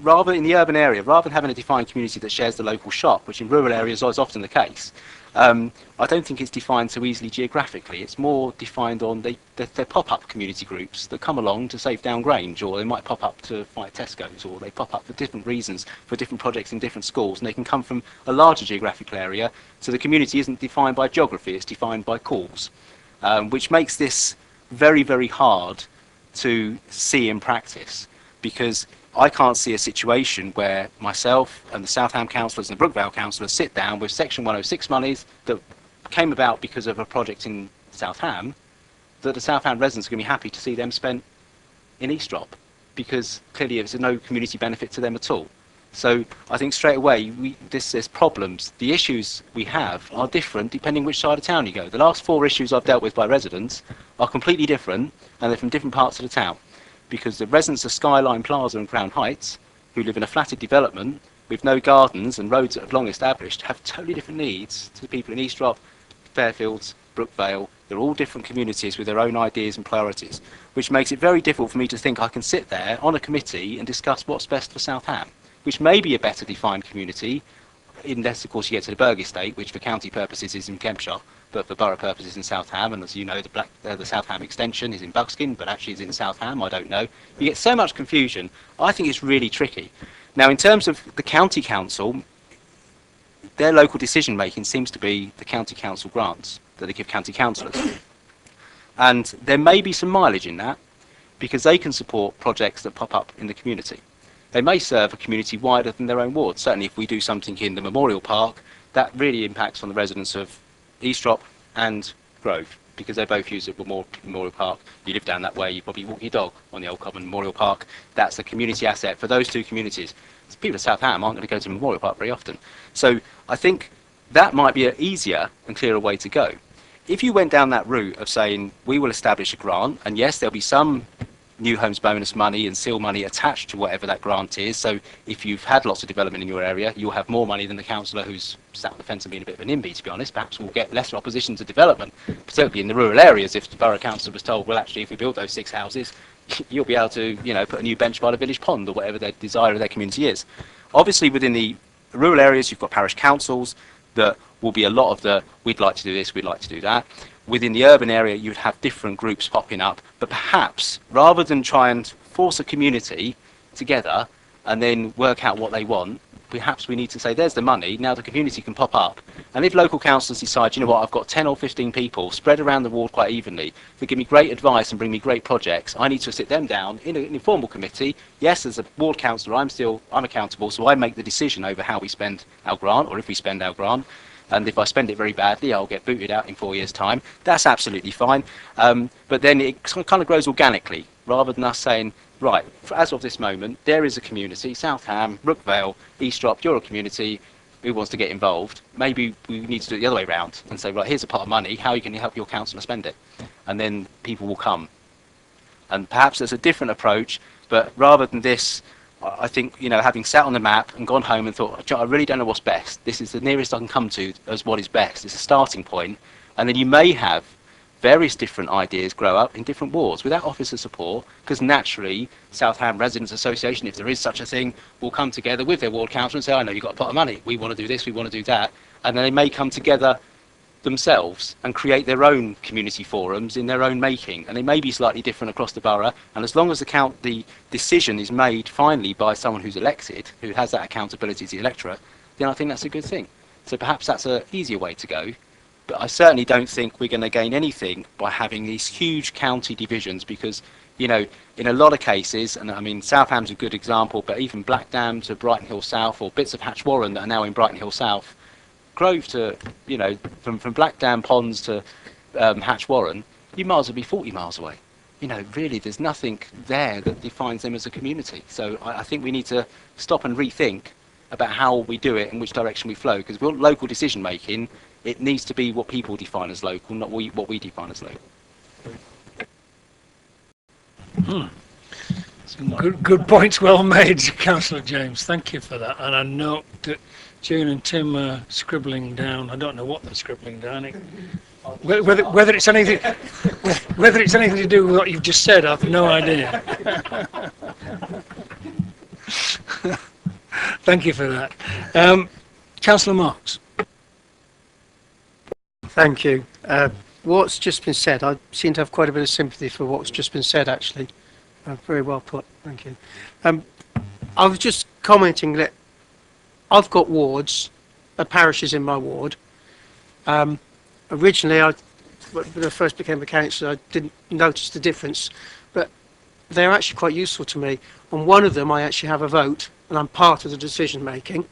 rather in the urban area, rather than having a defined community that shares the local shop, which in rural areas is often the case, I don't think it's defined so easily geographically. It's more defined on they're pop-up community groups that come along to save down Grange, or they might pop up to fight Tesco's, or they pop up for different reasons, for different projects in different schools, and they can come from a larger geographical area. So the community isn't defined by geography, it's defined by calls, which makes this very, very hard to see in practice, because I can't see a situation where myself and the Southam councillors and the Brookvale councillors sit down with Section 106 monies that came about because of a project in Southam, that the Southam residents are going to be happy to see them spent in Eastrop, because clearly there's no community benefit to them at all. So I think straight away there's problems. The issues we have are different depending which side of town you go. The last 4 issues I've dealt with by residents are completely different, and they're from different parts of the town, because the residents of Skyline Plaza and Crown Heights, who live in a flatted development with no gardens and roads that have long established, have totally different needs to the people in Eastrop, Fairfields, Brookvale. They're all different communities with their own ideas and priorities, which makes it very difficult for me to think I can sit there on a committee and discuss what's best for Southam, which may be a better defined community, unless of course you get to the Berg Estate, which for county purposes is in Kempshire, but for borough purposes in Southam, and as you know, the Southam extension is in Buckskin, but actually is in Southam, I don't know. You get so much confusion. I think it's really tricky. Now, in terms of the county council, their local decision making seems to be the county council grants that they give county councillors. And there may be some mileage in that, because they can support projects that pop up in the community. They may serve a community wider than their own ward. Certainly if we do something in the Memorial Park, that really impacts on the residents of Eastrop and Grove, because they both use it Memorial Park. You live down that way, you probably walk your dog on the Old Common Memorial Park. That's a community asset for those 2 communities. People of Southam aren't going to go to Memorial Park very often. So I think that might be an easier and clearer way to go. If you went down that route of saying, we will establish a grant, and yes, there'll be some new homes bonus money and seal money attached to whatever that grant is. So if you've had lots of development in your area, you'll have more money than the councillor who's sat on the fence and been a bit of an NIMBY, to be honest. Perhaps we'll get less opposition to development, particularly in the rural areas. If the borough council was told, well, actually, if we build those 6 houses, you'll be able to, put a new bench by the village pond, or whatever their desire of their community is. Obviously, within the rural areas, you've got parish councils that will be a lot of the, we'd like to do this, we'd like to do that. Within the urban area, you'd have different groups popping up, but perhaps rather than try and force a community together and then work out what they want, perhaps we need to say, there's the money, now the community can pop up. And if local councillors decide, you know what, I've got 10 or 15 people spread around the ward quite evenly that give me great advice and bring me great projects, I need to sit them down in an informal committee. Yes, as a ward councillor, I'm accountable, so I make the decision over how we spend our grant, or if we spend our grant. And if I spend it very badly, I'll get booted out in 4 years' time. That's absolutely fine. But then it kind of grows organically, rather than us saying, right, as of this moment, there is a community, Southam, Brookvale, Eastrop, you're a community, who wants to get involved? Maybe we need to do it the other way around and say, right, here's a pot of money, how can you help your councillor spend it? And then people will come. And perhaps there's a different approach, but rather than this, I think, having sat on the map and gone home and thought, I really don't know what's best. This is the nearest I can come to as what is best. It's a starting point. And then you may have various different ideas grow up in different wards without officer support, because naturally, Southam Residents Association, if there is such a thing, will come together with their ward council and say, I know you've got a pot of money. We want to do this, we want to do that. And then they may come together themselves and create their own community forums in their own making, and they may be slightly different across the borough, and as long as the decision is made finally by someone who's elected, who has that accountability to the electorate, then I think that's a good thing. So perhaps that's an easier way to go, but I certainly don't think we're going to gain anything by having these huge county divisions, because in a lot of cases, and I mean Southam's a good example, but even Blackdam to Brighton Hill South, or bits of Hatch Warren that are now in Brighton Hill South, Grove to, from Blackdown Ponds to Hatch Warren, you might as well be 40 miles away. Really, there's nothing there that defines them as a community. So I think we need to stop and rethink about how we do it and which direction we flow, because we're local decision making. It needs to be what people define as local, not what we define as local. Some good points well made, Councillor James. Thank you for that. And I note that June and Tim are scribbling down. I don't know what they're scribbling down. Whether it's anything to do with what you've just said, I've no idea. Thank you for that. Councillor Marks. Thank you. What's just been said, I seem to have quite a bit of sympathy for what's just been said, actually. Very well put. Thank you. I was just commenting that I've got wards, parishes in my ward. Originally, when I first became a councillor, I didn't notice the difference, but they're actually quite useful to me. On one of them, I actually have a vote, and I'm part of the decision making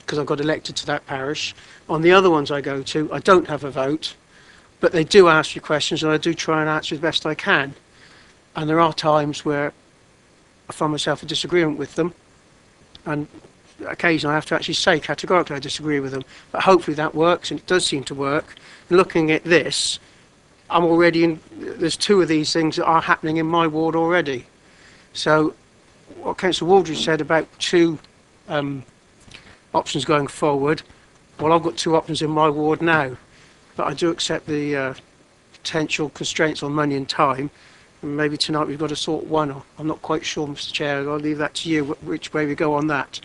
because I got elected to that parish. On the other ones I go to, I don't have a vote, but they do ask you questions, and I do try and answer as best I can. And there are times where I find myself in disagreement with them, and occasionally I have to actually say categorically I disagree with them. But hopefully that works, and it does seem to work. Looking at this, I'm already in. There's 2 of these things that are happening in my ward already. So, what Councillor Waldridge said about 2 options going forward. Well, I've got 2 options in my ward now, but I do accept the potential constraints on money and time. And maybe tonight we've got to sort one. I'm not quite sure, Mr. Chair. I'll leave that to you, which way we go on that.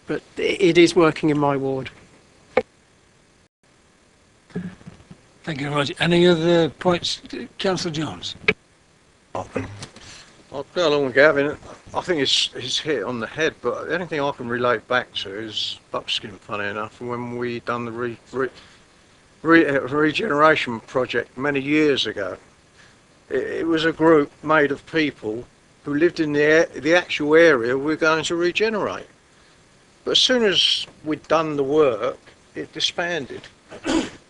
But it is working in my ward. Thank you very much. Any other points, Councillor Jones? I'll go along with Gavin. I think it's hit on the head, but the only thing I can relate back to is Buckskin, funny enough, when we done the regeneration project many years ago. It was a group made of people who lived in the actual area we're going to regenerate. But as soon as we'd done the work, it disbanded.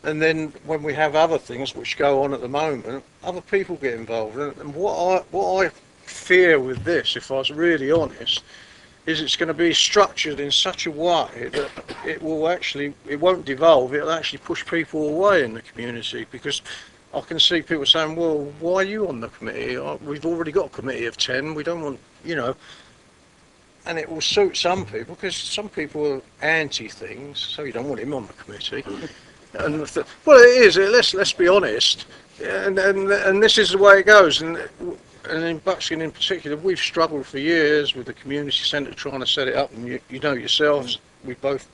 And then when we have other things which go on at the moment, other people get involved. And what I fear with this, if I was really honest, is it's going to be structured in such a way that it won't devolve, it'll actually push people away in the community, because I can see people saying, well, why are you on the committee? We've already got a committee of 10, we don't want, and it will suit some people, because some people are anti things, so you don't want him on the committee. And well, it is, let's be honest, and this is the way it goes. And in Buckskin in particular, we've struggled for years with the community centre trying to set it up, and you know yourselves, we both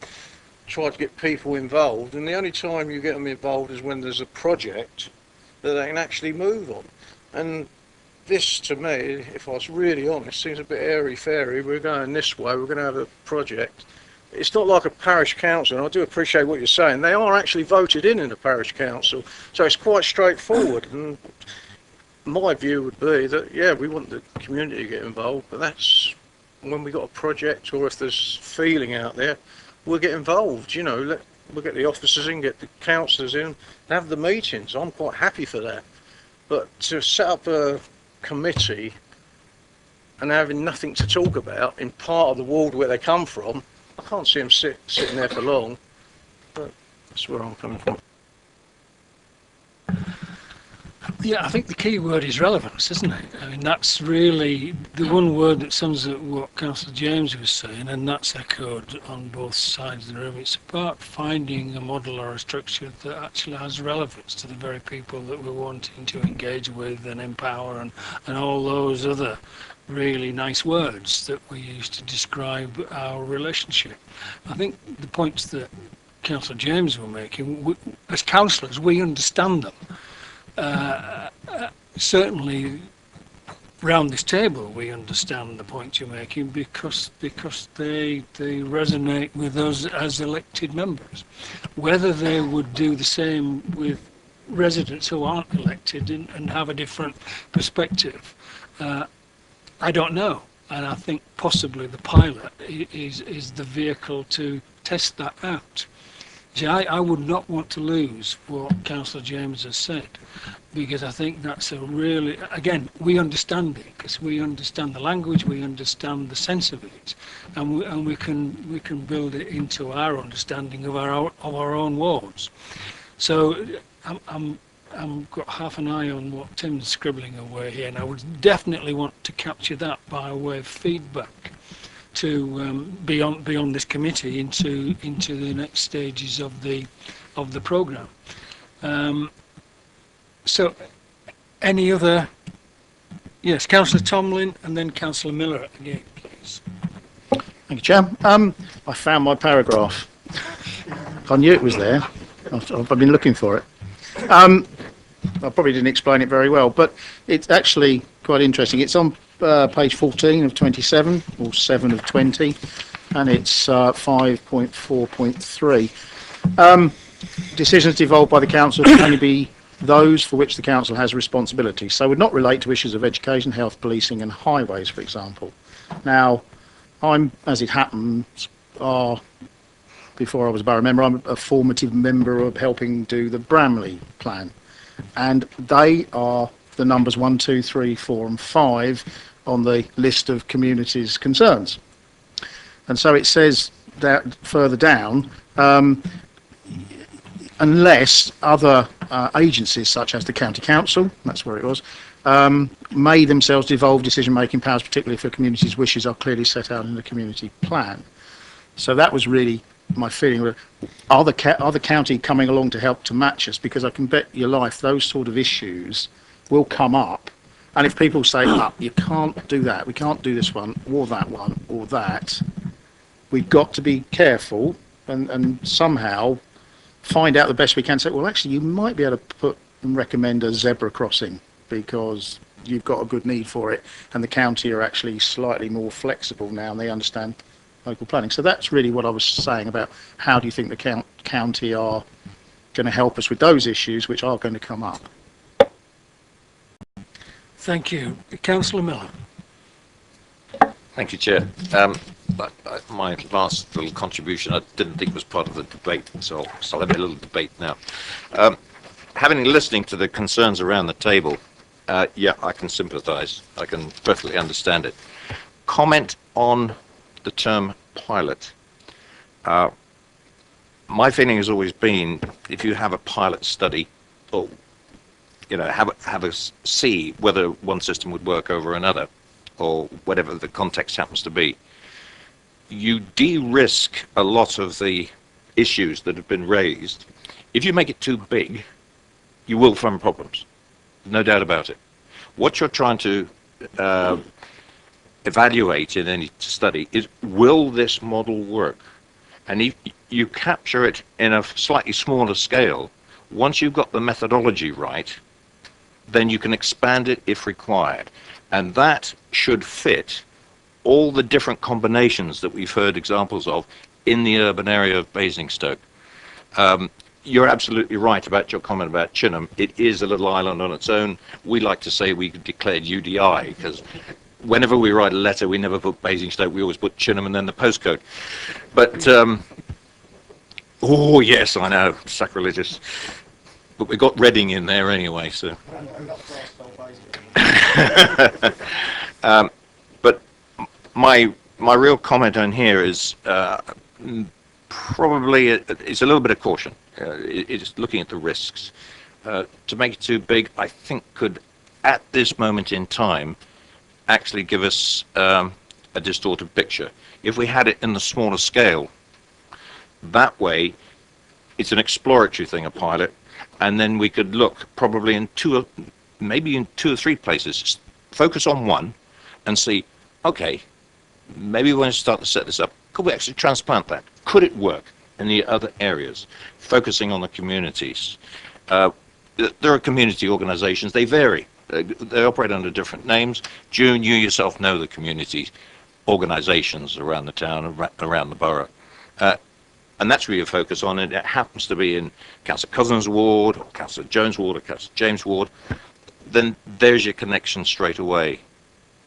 tried to get people involved, and the only time you get them involved is when there's a project that they can actually move on. And this, to me, if I was really honest, seems a bit airy-fairy. We're going this way, we're going to have a project. It's not like a parish council, and I do appreciate what you're saying. They are actually voted in the parish council, so it's quite straightforward. And my view would be that, yeah, we want the community to get involved, but that's when we got a project, or if there's feeling out there, we'll get involved. We'll get the officers in, get the councillors in, and have the meetings. I'm quite happy for that. But to set up a committee and having nothing to talk about in part of the ward where they come from, I can't see them sitting there for long. But that's where I'm coming from. Yeah, I think the key word is relevance, isn't it? I mean, that's really the one word that sums up what Councillor James was saying, and that's echoed on both sides of the room. It's about finding a model or a structure that actually has relevance to the very people that we're wanting to engage with and empower, and all those other really nice words that we use to describe our relationship. I think the points that Councillor James were making, as councillors, we understand them. Certainly round this table we understand the points you're making because they resonate with us as elected members. Whether they would do the same with residents who aren't elected and have a different perspective, I don't know, and I think possibly the pilot is the vehicle to test that out. See, I would not want to lose what Councillor James has said, because I think that's a really, again, we understand it, because we understand the language, we understand the sense of it, and we can build it into our understanding of our own wards. So I'm got half an eye on what Tim's scribbling away here, and I would definitely want to capture that by way of feedback to beyond this committee into the next stages of the programme. So, any other? Yes, Councillor Tomlin, and then Councillor Miller again, please. Thank you, Chair. I found my paragraph. I knew it was there. I've been looking for it. I probably didn't explain it very well, but it's actually quite interesting. It's on page 14 of 27, or 7 of 20, and it's 5.4.3. Decisions devolved by the council can only be those for which the council has responsibility, so would not relate to issues of education, health, policing and highways, for example. Now, I'm, as it happens, before I was a borough member, I'm a formative member of helping do the Bramley plan, and they are the numbers 1, 2, 3, 4 and 5 on the list of communities' concerns. And so it says that further down, unless other agencies such as the county council, that's where it was, may themselves devolve decision-making powers, particularly if a community's wishes are clearly set out in the community plan. So that was really my feeling. Are the county coming along to help to match us? Because I can bet your life those sort of issues will come up. And if people say, you can't do that, we can't do this one, or that, we've got to be careful and somehow find out the best we can. Say, well, actually, you might be able to put and recommend a zebra crossing because you've got a good need for it, and the county are actually slightly more flexible now and they understand local planning. So that's really what I was saying about how do you think the county are going to help us with those issues which are going to come up. Thank you. Councillor Miller. Thank you, Chair. My last little contribution I didn't think was part of the debate, so I'll have a little debate now. Having listening to the concerns around the table, yeah, I can sympathise. I can perfectly understand it. Comment on the term pilot. My feeling has always been, if you have a pilot study, or have a see whether one system would work over another, or whatever the context happens to be, you de-risk a lot of the issues that have been raised. If you make it too big, you will find problems, no doubt about it. What you're trying to evaluate in any study is, will this model work? And if you capture it in a slightly smaller scale, once you've got the methodology right, then you can expand it if required. And that should fit all the different combinations that we've heard examples of in the urban area of Basingstoke. You're absolutely right about your comment about Chinham. It is a little island on its own. We like to say we declared UDI, because whenever we write a letter, we never put Basingstoke, we always put Chinham and then the postcode. But, oh yes, I know, sacrilegious. But we got Reading in there anyway, so. But my real comment on here is probably it's a little bit of caution. It's looking at the risks. To make it too big, I think could, at this moment in time, actually give us a distorted picture. If we had it in the smaller scale, that way, it's an exploratory thing, a pilot, and then we could look probably in maybe in 2 or 3 places, focus on one and see, okay, maybe we want to start to set this up. Could we actually transplant that? Could it work in the other areas? Focusing on the communities. There are community organizations, they vary. They operate under different names. June, you yourself know the community organizations around the town, around the borough. And that's where you focus on it. It happens to be in Councillor Cousins' ward, or Councillor Jones' ward, or Councillor James' ward. Then there's your connection straight away.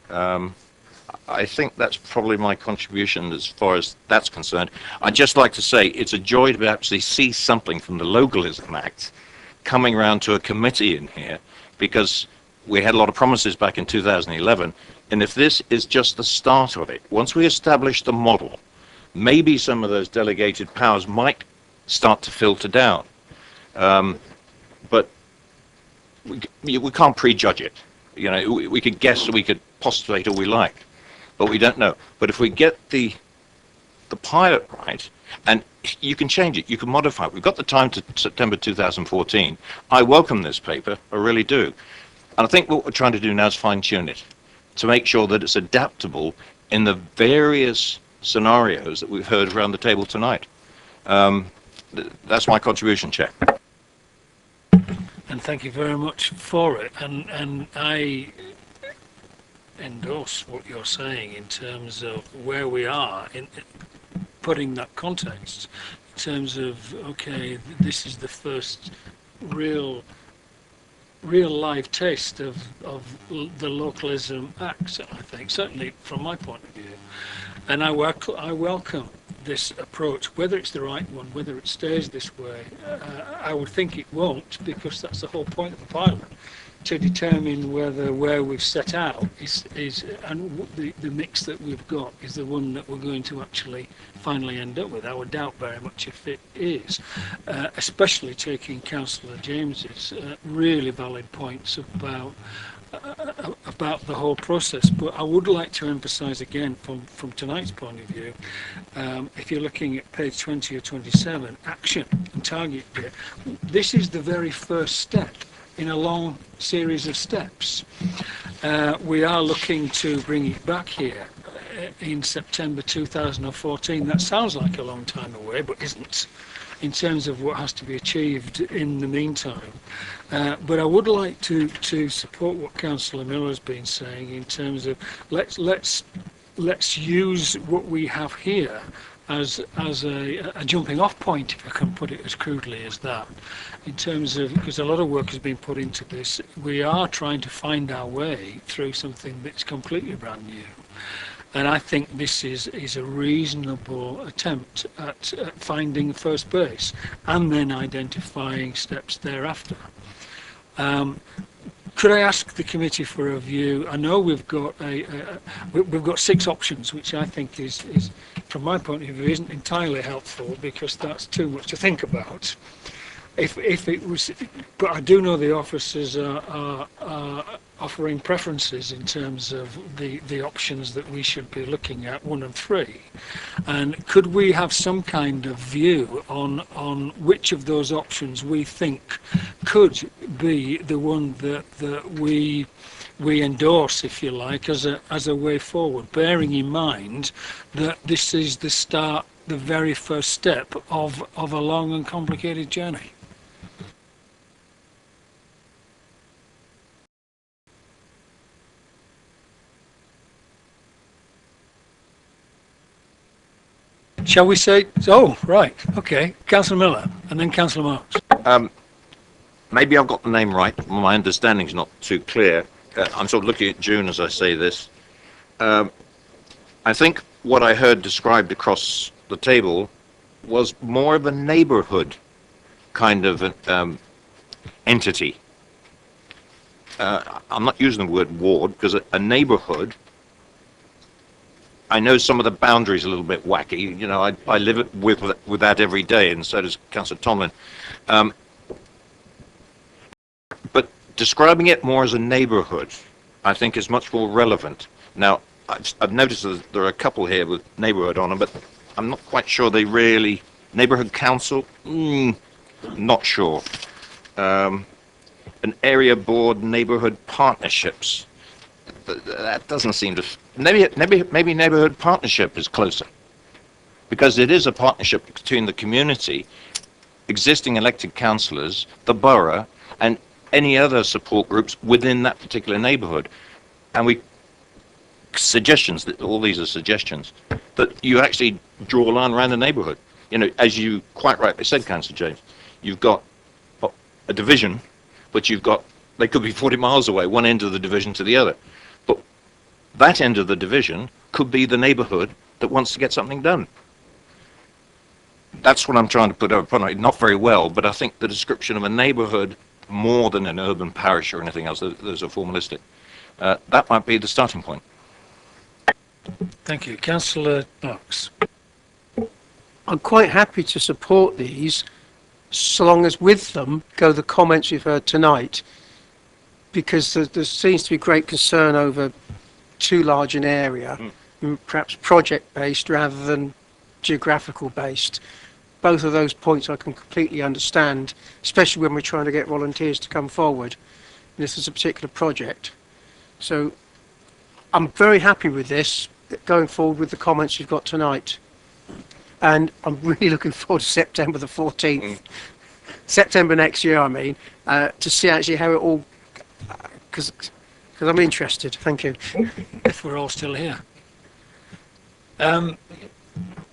I think that's probably my contribution as far as that's concerned. I'd just like to say it's a joy to actually see something from the Localism Act coming around to a committee in here, because we had a lot of promises back in 2011, and if this is just the start of it, once we establish the model, maybe some of those delegated powers might start to filter down. But we can't prejudge it. We could guess, we could postulate all we like, but we don't know. But if we get the pilot right, and you can change it, you can modify it. We've got the time to September 2014. I welcome this paper, I really do. And I think what we're trying to do now is fine-tune it to make sure that it's adaptable in the various scenarios that we've heard around the table tonight. That's my contribution, Chair. And thank you very much for it. And I endorse what you're saying in terms of where we are in putting that context, in terms of, okay, this is the first real live taste of the Localism Act, I think, certainly from my point of view. And I welcome this approach, whether it's the right one, whether it stays this way. I would think it won't, because that's the whole point of the pilot, to determine whether where we've set out is and the mix that we've got is the one that we're going to actually finally end up with. I would doubt very much if it is, especially taking Councillor James's really valid points about the whole process. But I would like to emphasise again from tonight's point of view, if you're looking at page 20 or 27, action and target date, this is the very first step in a long series of steps. We are looking to bring it back here in September 2014. That sounds like a long time away, but isn't, in terms of what has to be achieved in the meantime. But I would like to support what Councillor Miller has been saying in terms of let's use what we have here as a jumping off point, if I can put it as crudely as that, in terms of, because a lot of work has been put into this. We are trying to find our way through something that's completely brand new. And I think this is a reasonable attempt at finding first base and then identifying steps thereafter. Could I ask the committee for a view? I know we've got we've got 6 options, which I think is from my point of view isn't entirely helpful, because that's too much to think about. If it was, but I do know the officers are offering preferences in terms of the options that we should be looking at, 1 and 3. And could we have some kind of view on which of those options we think could be the one that we endorse, if you like, as a way forward, bearing in mind that this is the start, the very first step of a long and complicated journey. Shall we say, oh, right, okay, Councillor Miller, and then Councillor Marks. Maybe I've got the name right. My understanding's not too clear. I'm sort of looking at June as I say this. I think what I heard described across the table was more of a neighbourhood kind of entity. I'm not using the word ward, because a neighbourhood, I know some of the boundaries are a little bit wacky. You know, I live with that every day, and so does Councillor Tomlin. But describing it more as a neighbourhood, I think, is much more relevant. Now, I've noticed that there are a couple here with neighbourhood on them, but I'm not quite sure they really... Neighbourhood council? Not sure. An area board, neighbourhood partnerships. That doesn't seem to... Maybe neighbourhood partnership is closer, because it is a partnership between the community, existing elected councillors, the borough, and any other support groups within that particular neighbourhood. And suggestions, that all these are suggestions, that you actually draw a line around the neighbourhood. You know, as you quite rightly said, Councillor James, you've got a division, but they could be 40 miles away, one end of the division to the other. But that end of the division could be the neighbourhood that wants to get something done. That's what I'm trying to put upon it. Not very well, but I think the description of a neighbourhood, more than an urban parish or anything else, those are formalistic. That might be the starting point. Thank you. Councillor Knox. I'm quite happy to support these, so long as with them go the comments we've heard tonight, because there seems to be great concern over too large an area, and perhaps project-based rather than geographical-based. Both of those points I can completely understand, especially when we're trying to get volunteers to come forward. This is a particular project. So I'm very happy with this, going forward with the comments you've got tonight. And I'm really looking forward to September the 14th, September next year, I mean, to see actually how it all, because I'm interested. Thank you. If we're all still here. Oh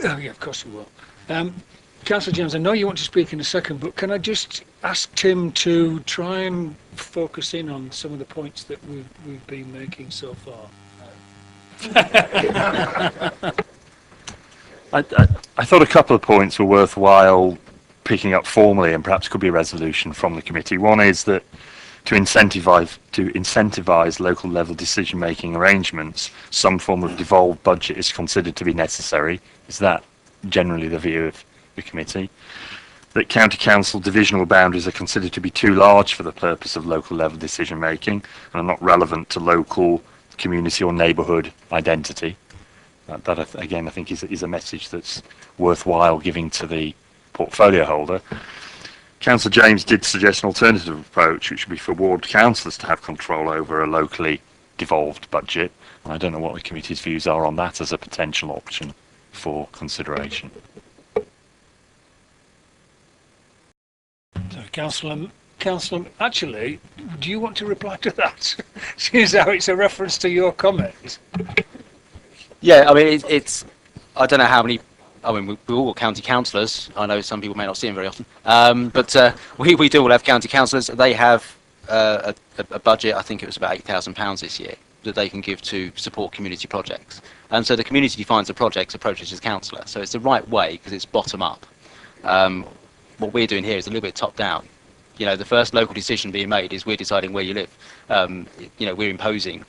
yeah, of course we will. Councillor James, I know you want to speak in a second, but can I just ask Tim to try and focus in on some of the points that we've been making so far? I thought a couple of points were worthwhile picking up formally and perhaps could be a resolution from the committee. One is that to incentivise local level decision making arrangements, some form of devolved budget is considered to be necessary. Is that generally the view of the committee? That county council divisional boundaries are considered to be too large for the purpose of local level decision making and are not relevant to local, community or neighbourhood identity. That again, I think is a message that's worthwhile giving to the portfolio holder. Councillor James did suggest an alternative approach, which would be for ward councillors to have control over a locally devolved budget. I don't know what the committee's views are on that as a potential option for consideration. So, Councillor, actually, do you want to reply to that? Seems how it's a reference to your comment. Yeah, I mean, it's I don't know how many. I mean, we're all county councillors. I know some people may not see them very often, but we do all have county councillors. They have a budget. I think it was about £8,000 this year that they can give to support community projects. And so the community defines the projects, approaches as councillor. So it's the right way because it's bottom up. What we're doing here is a little bit top down. You know, the first local decision being made is we're deciding where you live. You know, we're imposing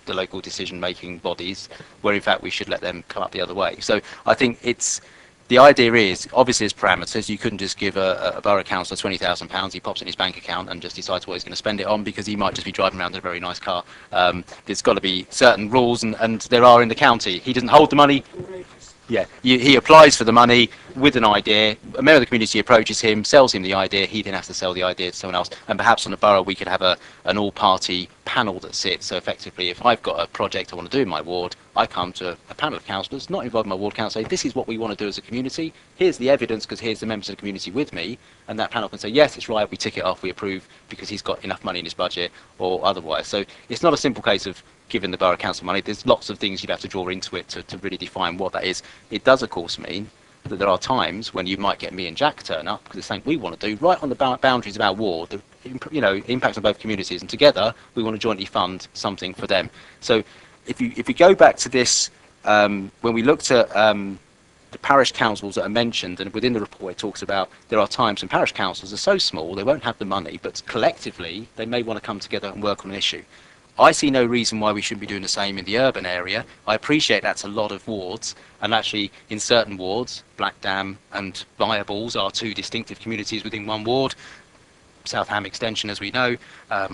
the local decision-making bodies, where in fact we should let them come up the other way. So I think the idea is, obviously as parameters, you couldn't just give a borough councillor £20,000, he pops in his bank account and just decides what he's going to spend it on because he might just be driving around in a very nice car. There's got to be certain rules, and there are in the county. He doesn't hold the money. Yeah, he applies for the money with an idea. A member of the community approaches him, sells him the idea. He then has to sell the idea to someone else. And perhaps on the borough, we could have an all-party panel that sits. So effectively, if I've got a project I want to do in my ward, I come to a panel of councillors, not involved in my ward council, say, this is what we want to do as a community. Here's the evidence because here's the members of the community with me. And that panel can say, yes, it's right, we tick it off, we approve because he's got enough money in his budget or otherwise. So it's not a simple case of given the borough council money. There's lots of things you'd have to draw into it to really define what that is. It does, of course, mean that there are times when you might get me and Jack turn up because it's something we want to do right on the boundaries of our ward, the impact on both communities, and together we want to jointly fund something for them. So if you go back to this, when we looked at the parish councils that are mentioned, and within the report it talks about there are times when parish councils are so small they won't have the money, but collectively they may want to come together and work on an issue. I see no reason why we shouldn't be doing the same in the urban area. I appreciate that's a lot of wards, and actually in certain wards, Blackdam and Viables are two distinctive communities within one ward. South Ham Extension, as we know,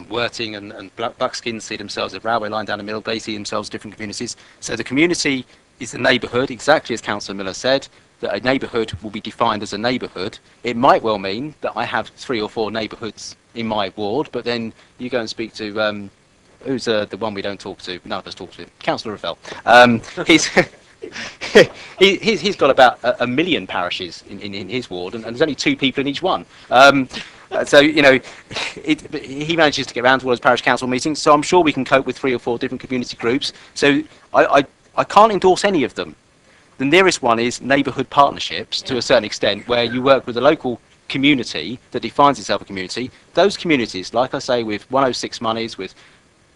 Worthing and Buckskin see themselves as a railway line down the middle. They see themselves as different communities. So the community is the neighbourhood, exactly as Councillor Miller said, that a neighbourhood will be defined as a neighbourhood. It might well mean that I have 3 or 4 neighbourhoods in my ward, but then you go and speak to who's the one we don't talk to? None of us talk to him. Councillor Ravel. He's got about a million parishes in his ward, and there's only 2 people in each one. So you know, he manages to get around to all his parish council meetings. So I'm sure we can cope with 3 or 4 different community groups. So I can't endorse any of them. The nearest one is neighbourhood partnerships to a certain extent, where you work with a local community that defines itself a community. Those communities, like I say, with 106 monies, with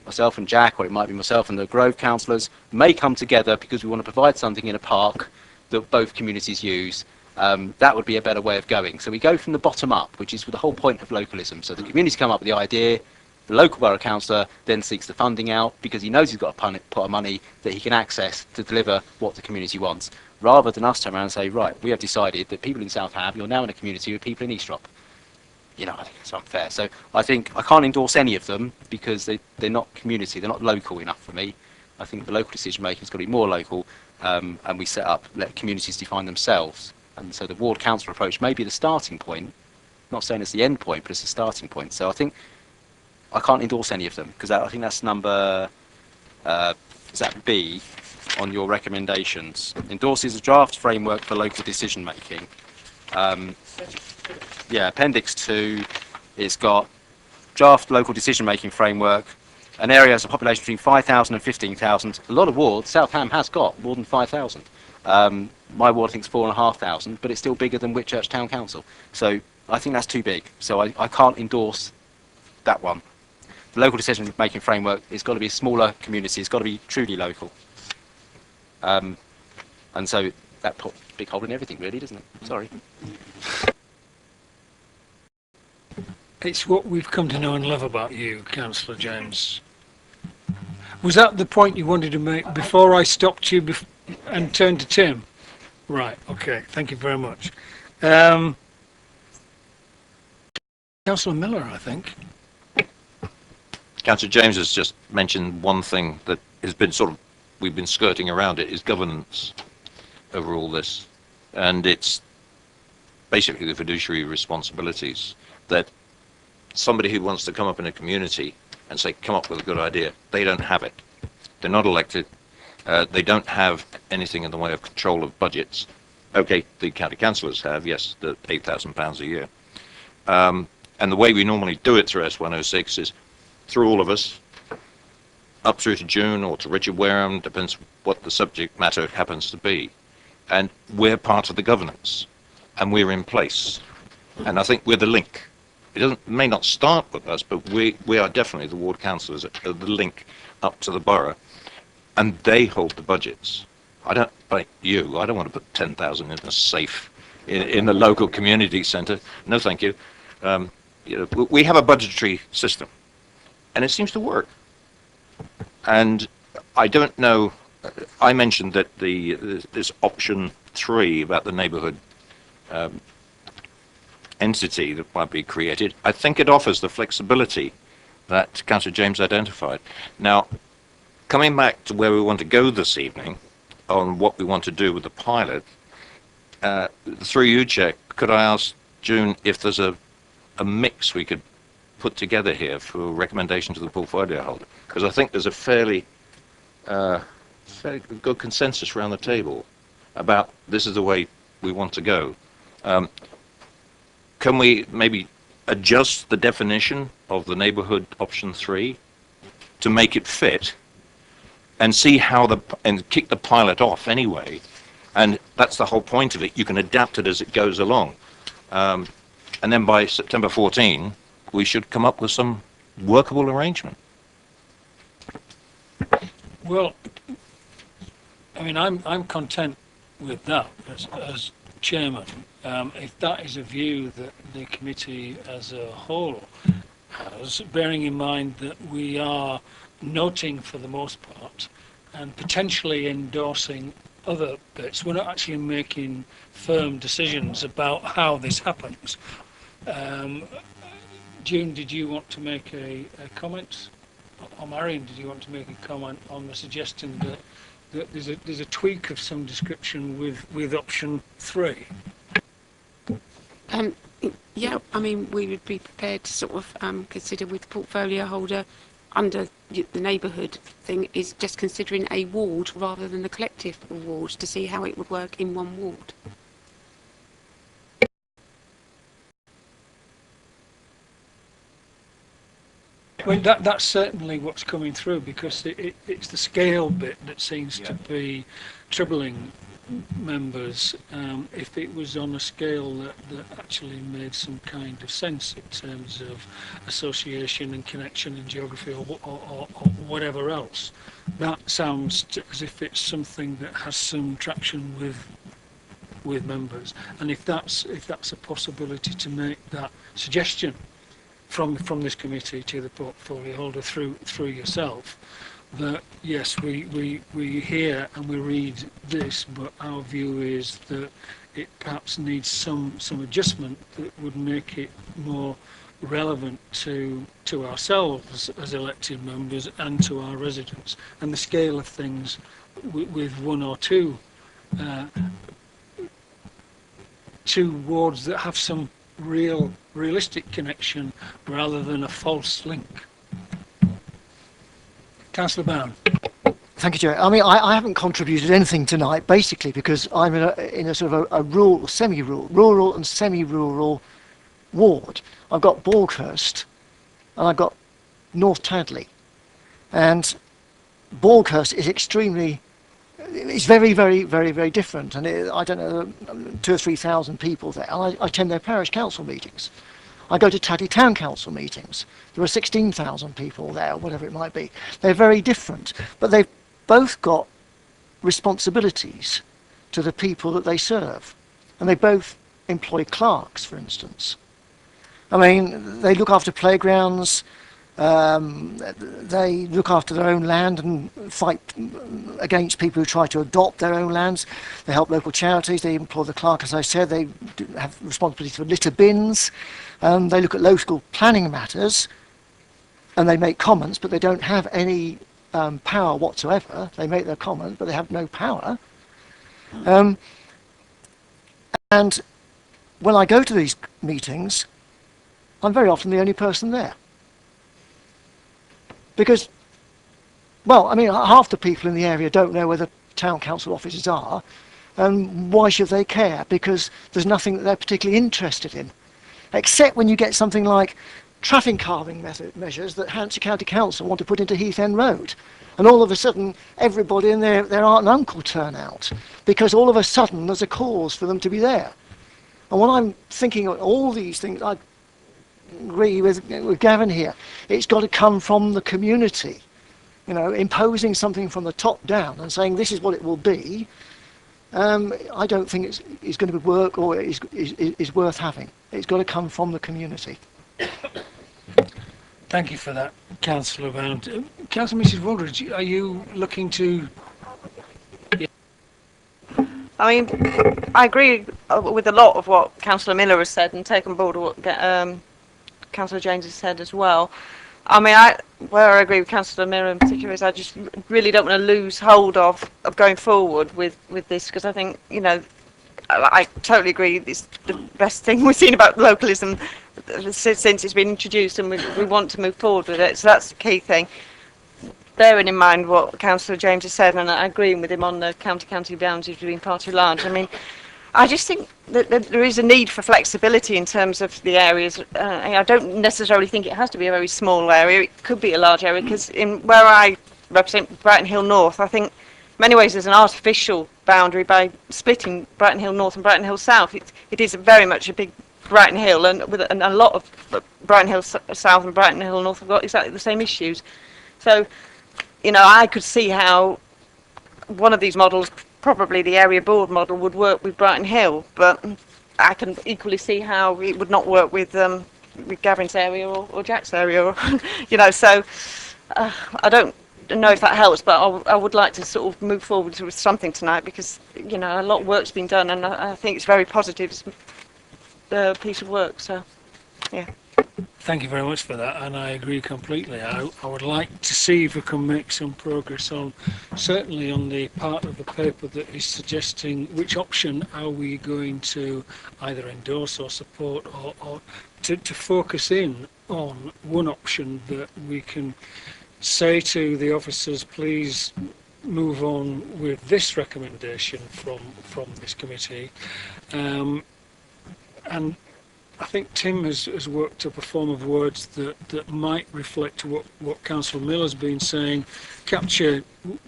myself and Jack, or it might be myself and the Grove councillors, may come together because we want to provide something in a park that both communities use. That would be a better way of going. So we go from the bottom up, which is the whole point of localism. So the communities come up with the idea, the local borough councillor then seeks the funding out because he knows he's got a pot of money that he can access to deliver what the community wants, rather than us turn around and say, right, we have decided that people in South Ham, you're now in a community with people in Eastrop. You know, I think it's unfair. So I think I can't endorse any of them because they're not community, they're not local enough for me. I think the local decision making has got to be more local, and we set up, let communities define themselves. And so the ward council approach may be the starting point, not saying it's the end point, but it's the starting point. So I think I can't endorse any of them because I think that's number, is that B? on your recommendations. Endorses a draft framework for local decision making. Yeah, Appendix 2, it's got draft local decision making framework. An area has a population between 5,000 and 15,000. A lot of wards, Southam has got more than 5,000. My ward I think is 4,500, but it's still bigger than Whitchurch Town Council. So I think that's too big. So I can't endorse that one. The local decision making framework, it's got to be a smaller community, it's got to be truly local. And so that puts a big hole in everything really, doesn't it? Sorry. It's what we've come to know and love about you, Councillor James. Was that the point you wanted to make before I stopped you and turned to Tim? Right, okay, thank you very much. Councillor Miller, I think. Councillor James has just mentioned one thing that has been we've been skirting around it, is governance over all this. And it's basically the fiduciary responsibilities that somebody who wants to come up in a community and say, come up with a good idea, they don't have it. They're not elected. They don't have anything in the way of control of budgets. Okay, the county councillors have, yes, the £8,000 a year. And the way we normally do it through S106 is through all of us, up through to June or to Richard Wareham, depends what the subject matter happens to be. And we're part of the governance, and we're in place. And I think we're the link. It may not start with us, but we are definitely the ward councillors, the link up to the borough, and they hold the budgets. I don't want to put 10,000 in a safe in the local community centre. No, thank you. We have a budgetary system, and it seems to work. And I don't know. I mentioned that this option 3 about the neighbourhood entity that might be created, I think it offers the flexibility that Councillor James identified. Now, coming back to where we want to go this evening on what we want to do with the pilot, through you, Chair, could I ask June if there's a mix we could put together here for recommendation to the portfolio holder? Because I think there's a fairly good consensus around the table about this is the way we want to go. Can we maybe adjust the definition of the neighbourhood option 3 to make it fit, and see and kick the pilot off anyway? And that's the whole point of it. You can adapt it as it goes along. And then by September 14, we should come up with some workable arrangement. Well, I mean, I'm content with that as chairman. If that is a view that the committee as a whole has, bearing in mind that we are noting for the most part and potentially endorsing other bits, we're not actually making firm decisions about how this happens. June, did you want to make a comment? Or Marion, did you want to make a comment on the suggestion that there's a tweak of some description with option 3? Yeah, I mean, we would be prepared to sort of consider with the portfolio holder under the neighbourhood thing is just considering a ward rather than the collective of wards to see how it would work in one ward. Well, that's certainly what's coming through, because it's the scale bit that seems to be troubling members. If it was on a scale that actually made some kind of sense in terms of association and connection and geography or whatever else, that sounds as if it's something that has some traction with members. And if that's a possibility to make that suggestion from this committee to the portfolio holder through yourself, that yes, we hear and we read this, but our view is that it perhaps needs some adjustment that would make it more relevant to ourselves as elected members and to our residents, and the scale of things with one or two wards that have some realistic connection rather than a false link. Councillor Brown. Thank you, Joe. I mean, I haven't contributed anything tonight, basically, because I'm in a sort of a rural, rural and semi-rural ward. I've got Borghurst and I've got North Tadley. And Borghurst is it's very, very, very, very different. And I don't know, 2,000 or 3,000 people there. And I attend their parish council meetings. I go to Tadley Town Council meetings. There are 16,000 people there, or whatever it might be. They're very different, but they've both got responsibilities to the people that they serve. And they both employ clerks, for instance. I mean, they look after playgrounds, they look after their own land and fight against people who try to adopt their own lands. They help local charities, they employ the clerk, as I said, they have responsibility for litter bins, they look at local planning matters, and they make comments, but they don't have any power whatsoever. They make their comment, but they have no power. And when I go to these meetings, I'm very often the only person there. Because, well, I mean, half the people in the area don't know where the town council offices are, and why should they care? Because there's nothing that they're particularly interested in, except when you get something like traffic calming measures that Hampshire County Council want to put into Heath End Road. And all of a sudden, everybody and their aunt and uncle turn out, because all of a sudden there's a cause for them to be there. And when I'm thinking of all these things, I agree with Gavin here. It's got to come from the community. You know, imposing something from the top down and saying this is what it will be, I don't think it's going to work or is worth having. It's got to come from the community. Thank you for that, Councillor Bound. Councillor Mrs. Waldridge, are you looking to... I mean, I agree with a lot of what Councillor Miller has said and take on board what Councillor James has said as well. I mean, where I agree with Councillor Miller in particular is I just really don't want to lose hold of going forward with this, because I think, you know, I totally agree it's the best thing we've seen about localism since it's been introduced, and we want to move forward with it, so that's the key thing. Bearing in mind what Councillor James has said, and I agree with him on the county boundaries being far too large, I mean, I just think that there is a need for flexibility in terms of the areas. I don't necessarily think it has to be a very small area. It could be a large area, because in where I represent Brighton Hill North, I think in many ways there's an artificial boundary by splitting Brighton Hill North and Brighton Hill South. It is very much a big Brighton Hill, and a lot of Brighton Hill South and Brighton Hill North have got exactly the same issues. So, you know, I could see how one of these models, probably the area board model, would work with Brighton Hill, but I can equally see how it would not work with Gavin's area or Jack's area, or, you know. So I don't know if that helps, but I would like to sort of move forward with something tonight, because, you know, a lot of work's been done, and I think it's very positive piece of work. So, yeah. Thank you very much for that, and I agree completely. I would like to see if we can make some progress on, certainly on the part of the paper that is suggesting which option are we going to either endorse or support, or to focus in on one option that we can say to the officers, please move on with this recommendation from this committee. And I think Tim has worked up a form of words that might reflect what Councillor Miller's been saying, capture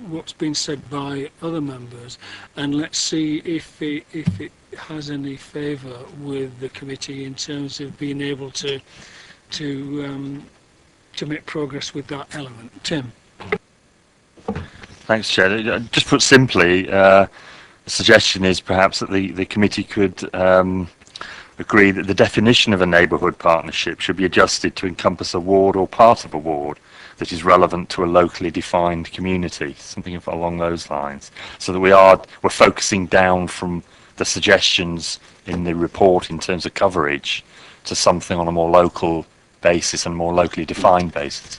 what's been said by other members, and let's see if it has any favour with the committee in terms of being able to make progress with that element. Tim. Thanks, Chair. Just put simply, the suggestion is perhaps that the committee could agree that the definition of a neighbourhood partnership should be adjusted to encompass a ward or part of a ward that is relevant to a locally defined community, something along those lines, so that we're focusing down from the suggestions in the report in terms of coverage to something on a more local basis and more locally defined basis.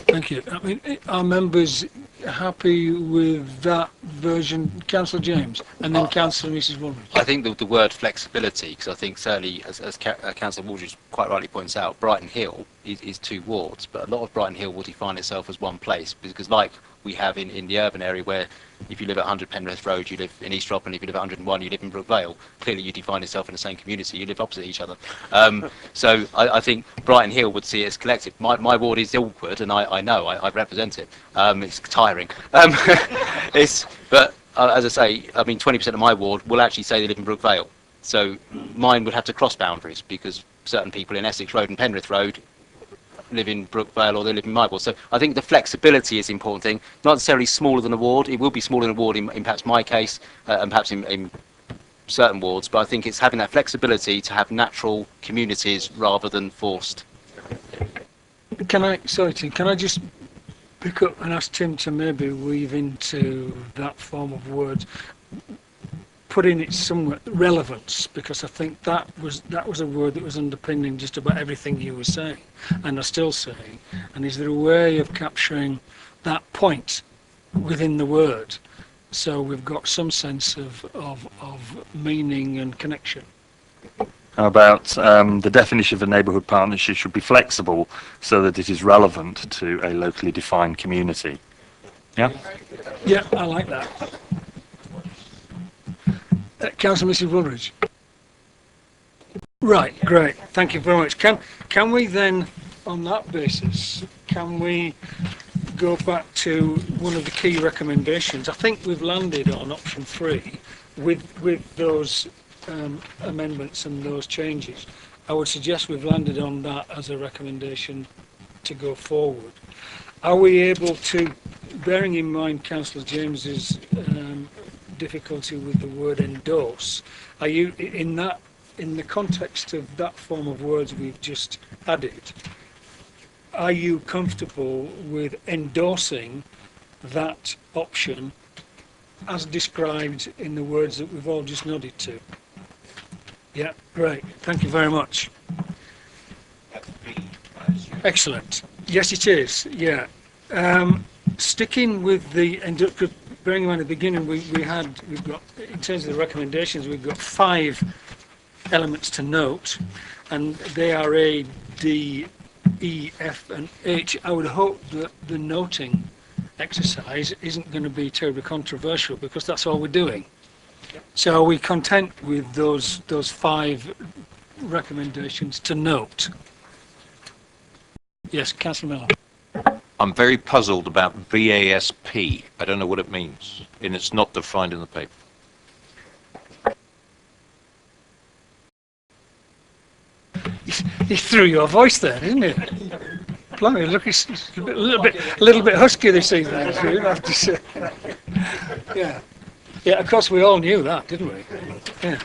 Thank you. I mean, are members happy with that version, Councillor James, and then Councillor Mrs. Woolridge. I think the word flexibility, because I think certainly, as Councillor Woolridge quite rightly points out, Brighton Hill is 2 wards, but a lot of Brighton Hill will define itself as one place, because like we have in the urban area, where if you live at 100 Penrith Road, you live in East Drop, and if you live at 101, you live in Brook Vale. Clearly, you define yourself in the same community. You live opposite each other. So I think Brighton Hill would see it as collective. My ward is awkward, and I know I represent it. It's tiring. But as I say, I mean, 20% of my ward will actually say they live in Brook Vale. So mine would have to cross boundaries, because certain people in Essex Road and Penrith Road live in Brook Vale, or they live in my ward. So I think the flexibility is the important thing. Not necessarily smaller than a ward. It will be smaller than a ward in perhaps my case, and perhaps in certain wards. But I think it's having that flexibility to have natural communities rather than forced. Can I just pick up and ask Tim to maybe weave into that form of words, put in its somewhat relevance, because I think that was a word that was underpinning just about everything you were saying and are still saying. And is there a way of capturing that point within the word, so we've got some sense of meaning and connection? How about the definition of a neighbourhood partnership should be flexible so that it is relevant to a locally defined community? Yeah? Yeah, I like that. Councillor Mrs. Woolridge. Right, great. Thank you very much. Can we then, on that basis, can we go back to one of the key recommendations? I think we've landed on option 3 with those amendments and those changes. I would suggest we've landed on that as a recommendation to go forward. Are we able to, bearing in mind Councillor James's difficulty with the word endorse, are you in the context of that form of words we've just added, are you comfortable with endorsing that option as described in the words that we've all just nodded to? Yeah, great. Thank you very much. Excellent. Yes, it is. Yeah. Sticking with the, bearing in mind at the beginning, we've got, in terms of the recommendations, we've got 5 elements to note, and they are A, D, E, F and H. I would hope that the noting exercise isn't going to be terribly controversial, because that's all we're doing. So are we content with those 5 recommendations to note? Yes, Councillor Miller. I'm very puzzled about BASP. I don't know what it means, and it's not defined in the paper. He threw your voice there, didn't he? Blimey, look, he's a little bit husky this evening, so you have to say. Yeah. Yeah, of course we all knew that, didn't we? Yeah.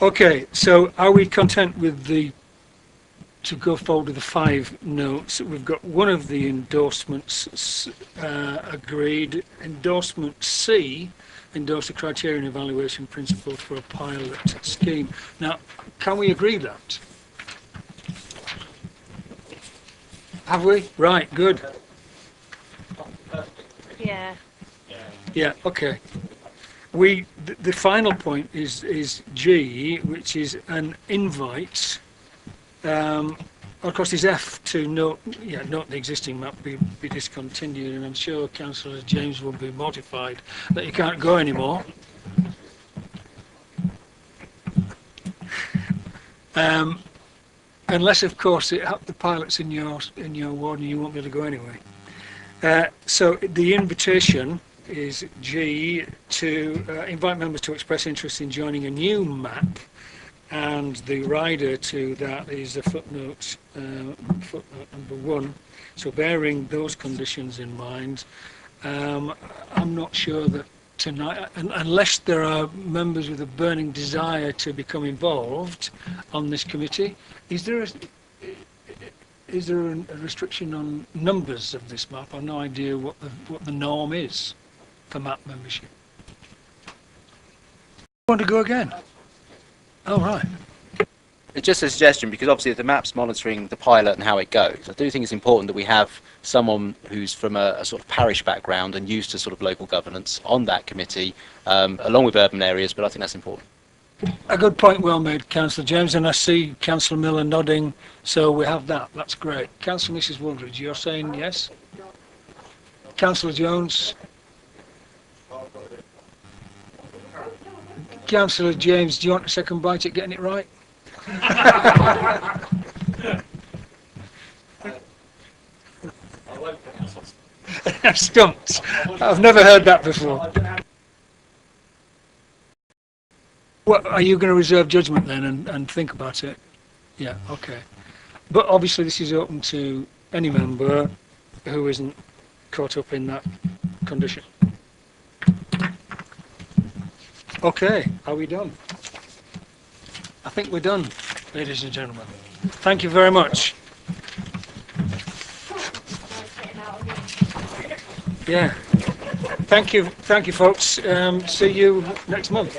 Okay, so are we content with to go forward with the 5 notes? We've got one of the endorsements agreed. Endorsement C, endorse the criteria and evaluation principles for a pilot scheme. Now, can we agree that? Have we? Right, good. Yeah. Yeah, okay. The final point is G, which is an invite. Of course, there's F to note the existing map be discontinued, and I'm sure Councillor James will be mortified that you can't go anymore. Unless, of course, the pilot's in your ward and you won't be able to go anyway. So the invitation is G, to invite members to express interest in joining a new map, and the rider to that is a footnote number 1. So bearing those conditions in mind, I'm not sure that tonight, unless there are members with a burning desire to become involved on this committee, is there a restriction on numbers of this map? I've no idea what the norm is for map membership. Want to go again? Oh, right. It's just a suggestion, because obviously the map's monitoring the pilot and how it goes. I do think it's important that we have someone who's from a sort of parish background and used to sort of local governance on that committee, along with urban areas, but I think that's important. A good point, well made, Councillor James, and I see Councillor Miller nodding, so we have that. That's great. Councillor Mrs Wooldridge, you're saying yes? Councillor Jones? Councillor James, do you want a second bite at getting it right? I'm stumped. I've never heard that before. What, are you going to reserve judgment then and think about it? Yeah, okay. But obviously this is open to any member who isn't caught up in that condition. Okay, are we done? I think we're done, ladies and gentlemen. Thank you very much. Yeah. Thank you, folks. See you next month.